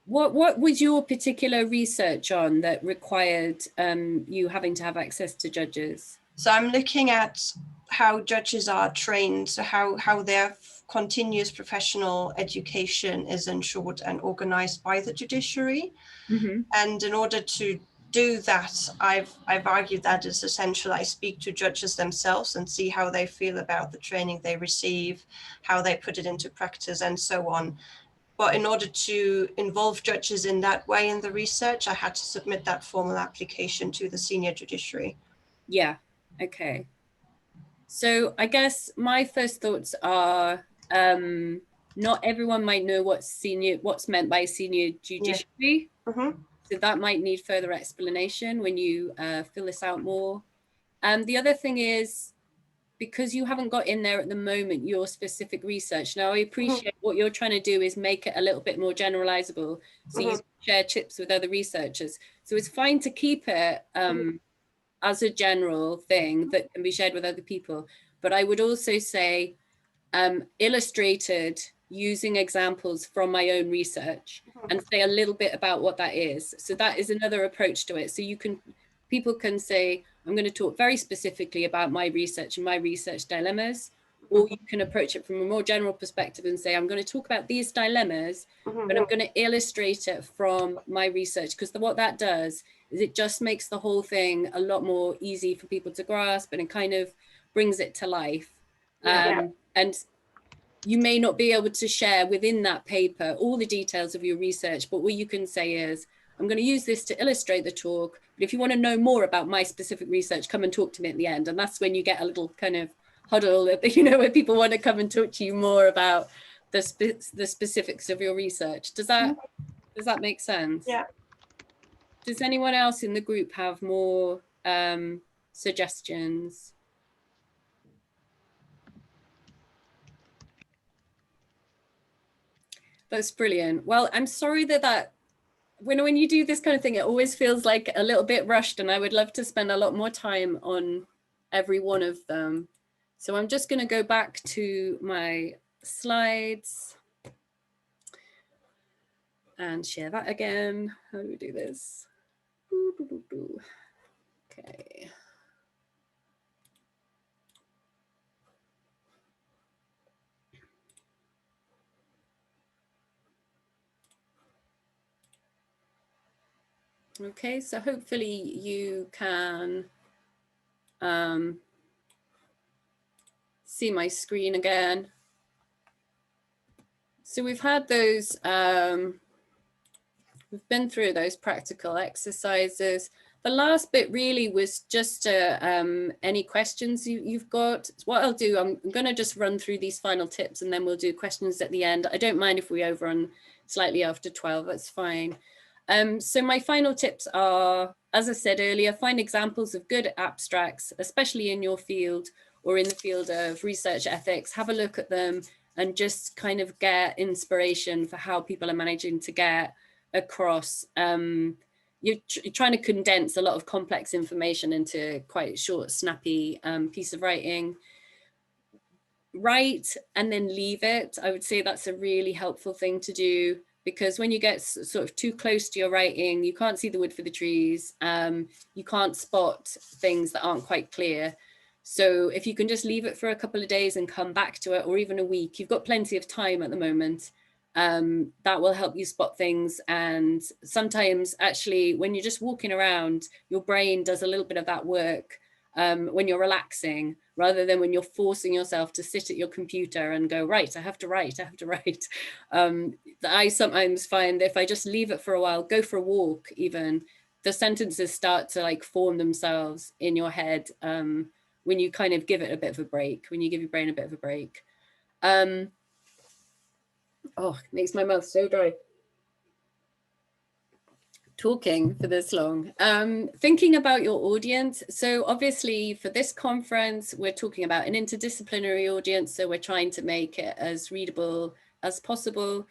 what was your particular research on that required you having to have access to judges? So I'm looking at how judges are trained, so how their continuous professional education is ensured and organized by the judiciary. Mm-hmm. And in order to do that, I've argued that it's essential I speak to judges themselves and see how they feel about the training they receive, how they put it into practice, and so on. But in order to involve judges in that way in the research, I had to submit that formal application to the senior judiciary. Yeah. Okay. So I guess my first thoughts are, not everyone might know what's meant by senior judiciary. Yeah. Mm-hmm. So that might need further explanation when you fill this out more. The other thing is, because you haven't got in there at the moment your specific research. Now I appreciate what you're trying to do is make it a little bit more generalizable, so you share tips with other researchers. So it's fine to keep it as a general thing that can be shared with other people. But I would also say illustrated using examples from my own research and say a little bit about what that is. So that is another approach to it. So people can say, I'm going to talk very specifically about my research and my research dilemmas, or you can approach it from a more general perspective and say, I'm going to talk about these dilemmas, but I'm going to illustrate it from my research, because what that does is it just makes the whole thing a lot more easy for people to grasp, and it kind of brings it to life. And you may not be able to share within that paper all the details of your research, but what you can say is, I'm going to use this to illustrate the talk, but if you want to know more about my specific research, come and talk to me at the end. And that's when you get a little kind of huddle, where people want to come and talk to you more about the specifics of your research. Does that make sense? Yeah. Does anyone else in the group have more suggestions? That's brilliant. Well, I'm sorry that when you do this kind of thing, it always feels like a little bit rushed, and I would love to spend a lot more time on every one of them. So I'm just going to go back to my slides and share that again. How do we do this? Okay. Okay, so hopefully you can see my screen again. So we've had those, we've been through those practical exercises. The last bit really was just any questions you've got. What I'll do, I'm going to just run through these final tips and then we'll do questions at the end. I don't mind if we overrun slightly after 12, that's fine. So my final tips are, as I said earlier, find examples of good abstracts, especially in your field or in the field of research ethics. Have a look at them and just kind of get inspiration for how people are managing to get across. You're trying to condense a lot of complex information into quite short, snappy piece of writing. Write and then leave it. I would say that's a really helpful thing to do, because when you get sort of too close to your writing, you can't see the wood for the trees. You can't spot things that aren't quite clear. So if you can just leave it for a couple of days and come back to it, or even a week, you've got plenty of time at the moment. that will help you spot things. And sometimes actually when you're just walking around, your brain does a little bit of that work when you're relaxing, rather than when you're forcing yourself to sit at your computer and go, right, I have to write. I sometimes find that if I just leave it for a while, go for a walk even, the sentences start to like form themselves in your head when you kind of give it a bit of a break, when you give your brain a bit of a break. Oh, it makes my mouth so dry talking for this long. Thinking about your audience. So obviously for this conference, we're talking about an interdisciplinary audience. So we're trying to make it as readable as possible.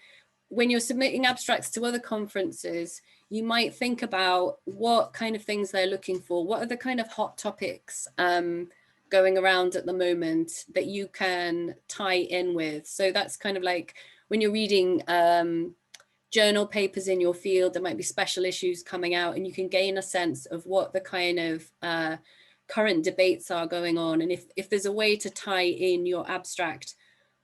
When you're submitting abstracts to other conferences, you might think about what kind of things they're looking for. What are the kind of hot topics going around at the moment that you can tie in with? So that's kind of like when you're reading journal papers in your field, there might be special issues coming out, and you can gain a sense of what the kind of current debates are going on. And if there's a way to tie in your abstract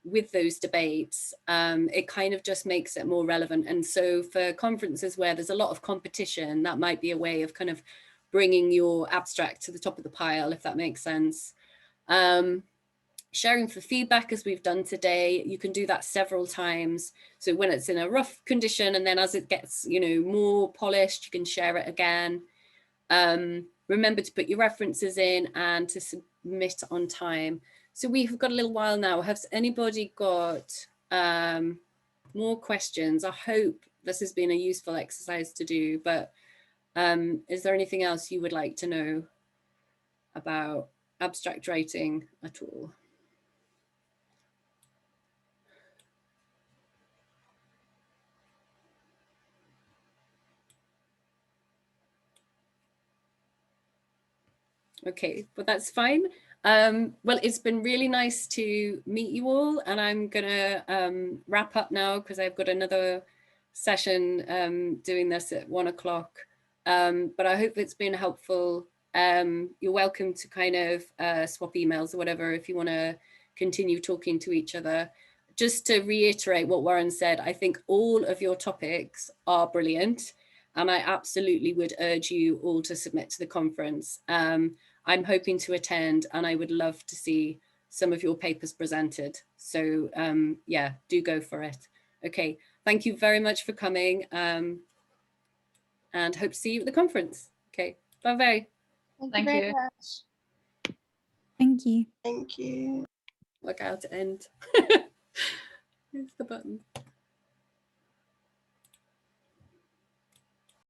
with those debates, it kind of just makes it more relevant. And so for conferences where there's a lot of competition, that might be a way of kind of bringing your abstract to the top of the pile, if that makes sense. Sharing for feedback, as we've done today, you can do that several times. So when it's in a rough condition, and then as it gets, you know, more polished, you can share it again. Remember to put your references in and to submit on time. So we've got a little while now. Has anybody got more questions? I hope this has been a useful exercise to do, but is there anything else you would like to know about abstract writing at all? Okay, but that's fine. Well, it's been really nice to meet you all, and I'm gonna wrap up now because I've got another session doing this at 1 o'clock. But I hope it's been helpful. You're welcome to kind of swap emails or whatever if you want to continue talking to each other. Just to reiterate what Warren said, I think all of your topics are brilliant, and I absolutely would urge you all to submit to the conference. I'm hoping to attend, and I would love to see some of your papers presented. So yeah, do go for it. Okay, thank you very much for coming, and hope to see you at the conference. Okay, bye-bye. Thank you very much. Thank you. Thank you. Work out to end. Here's the button.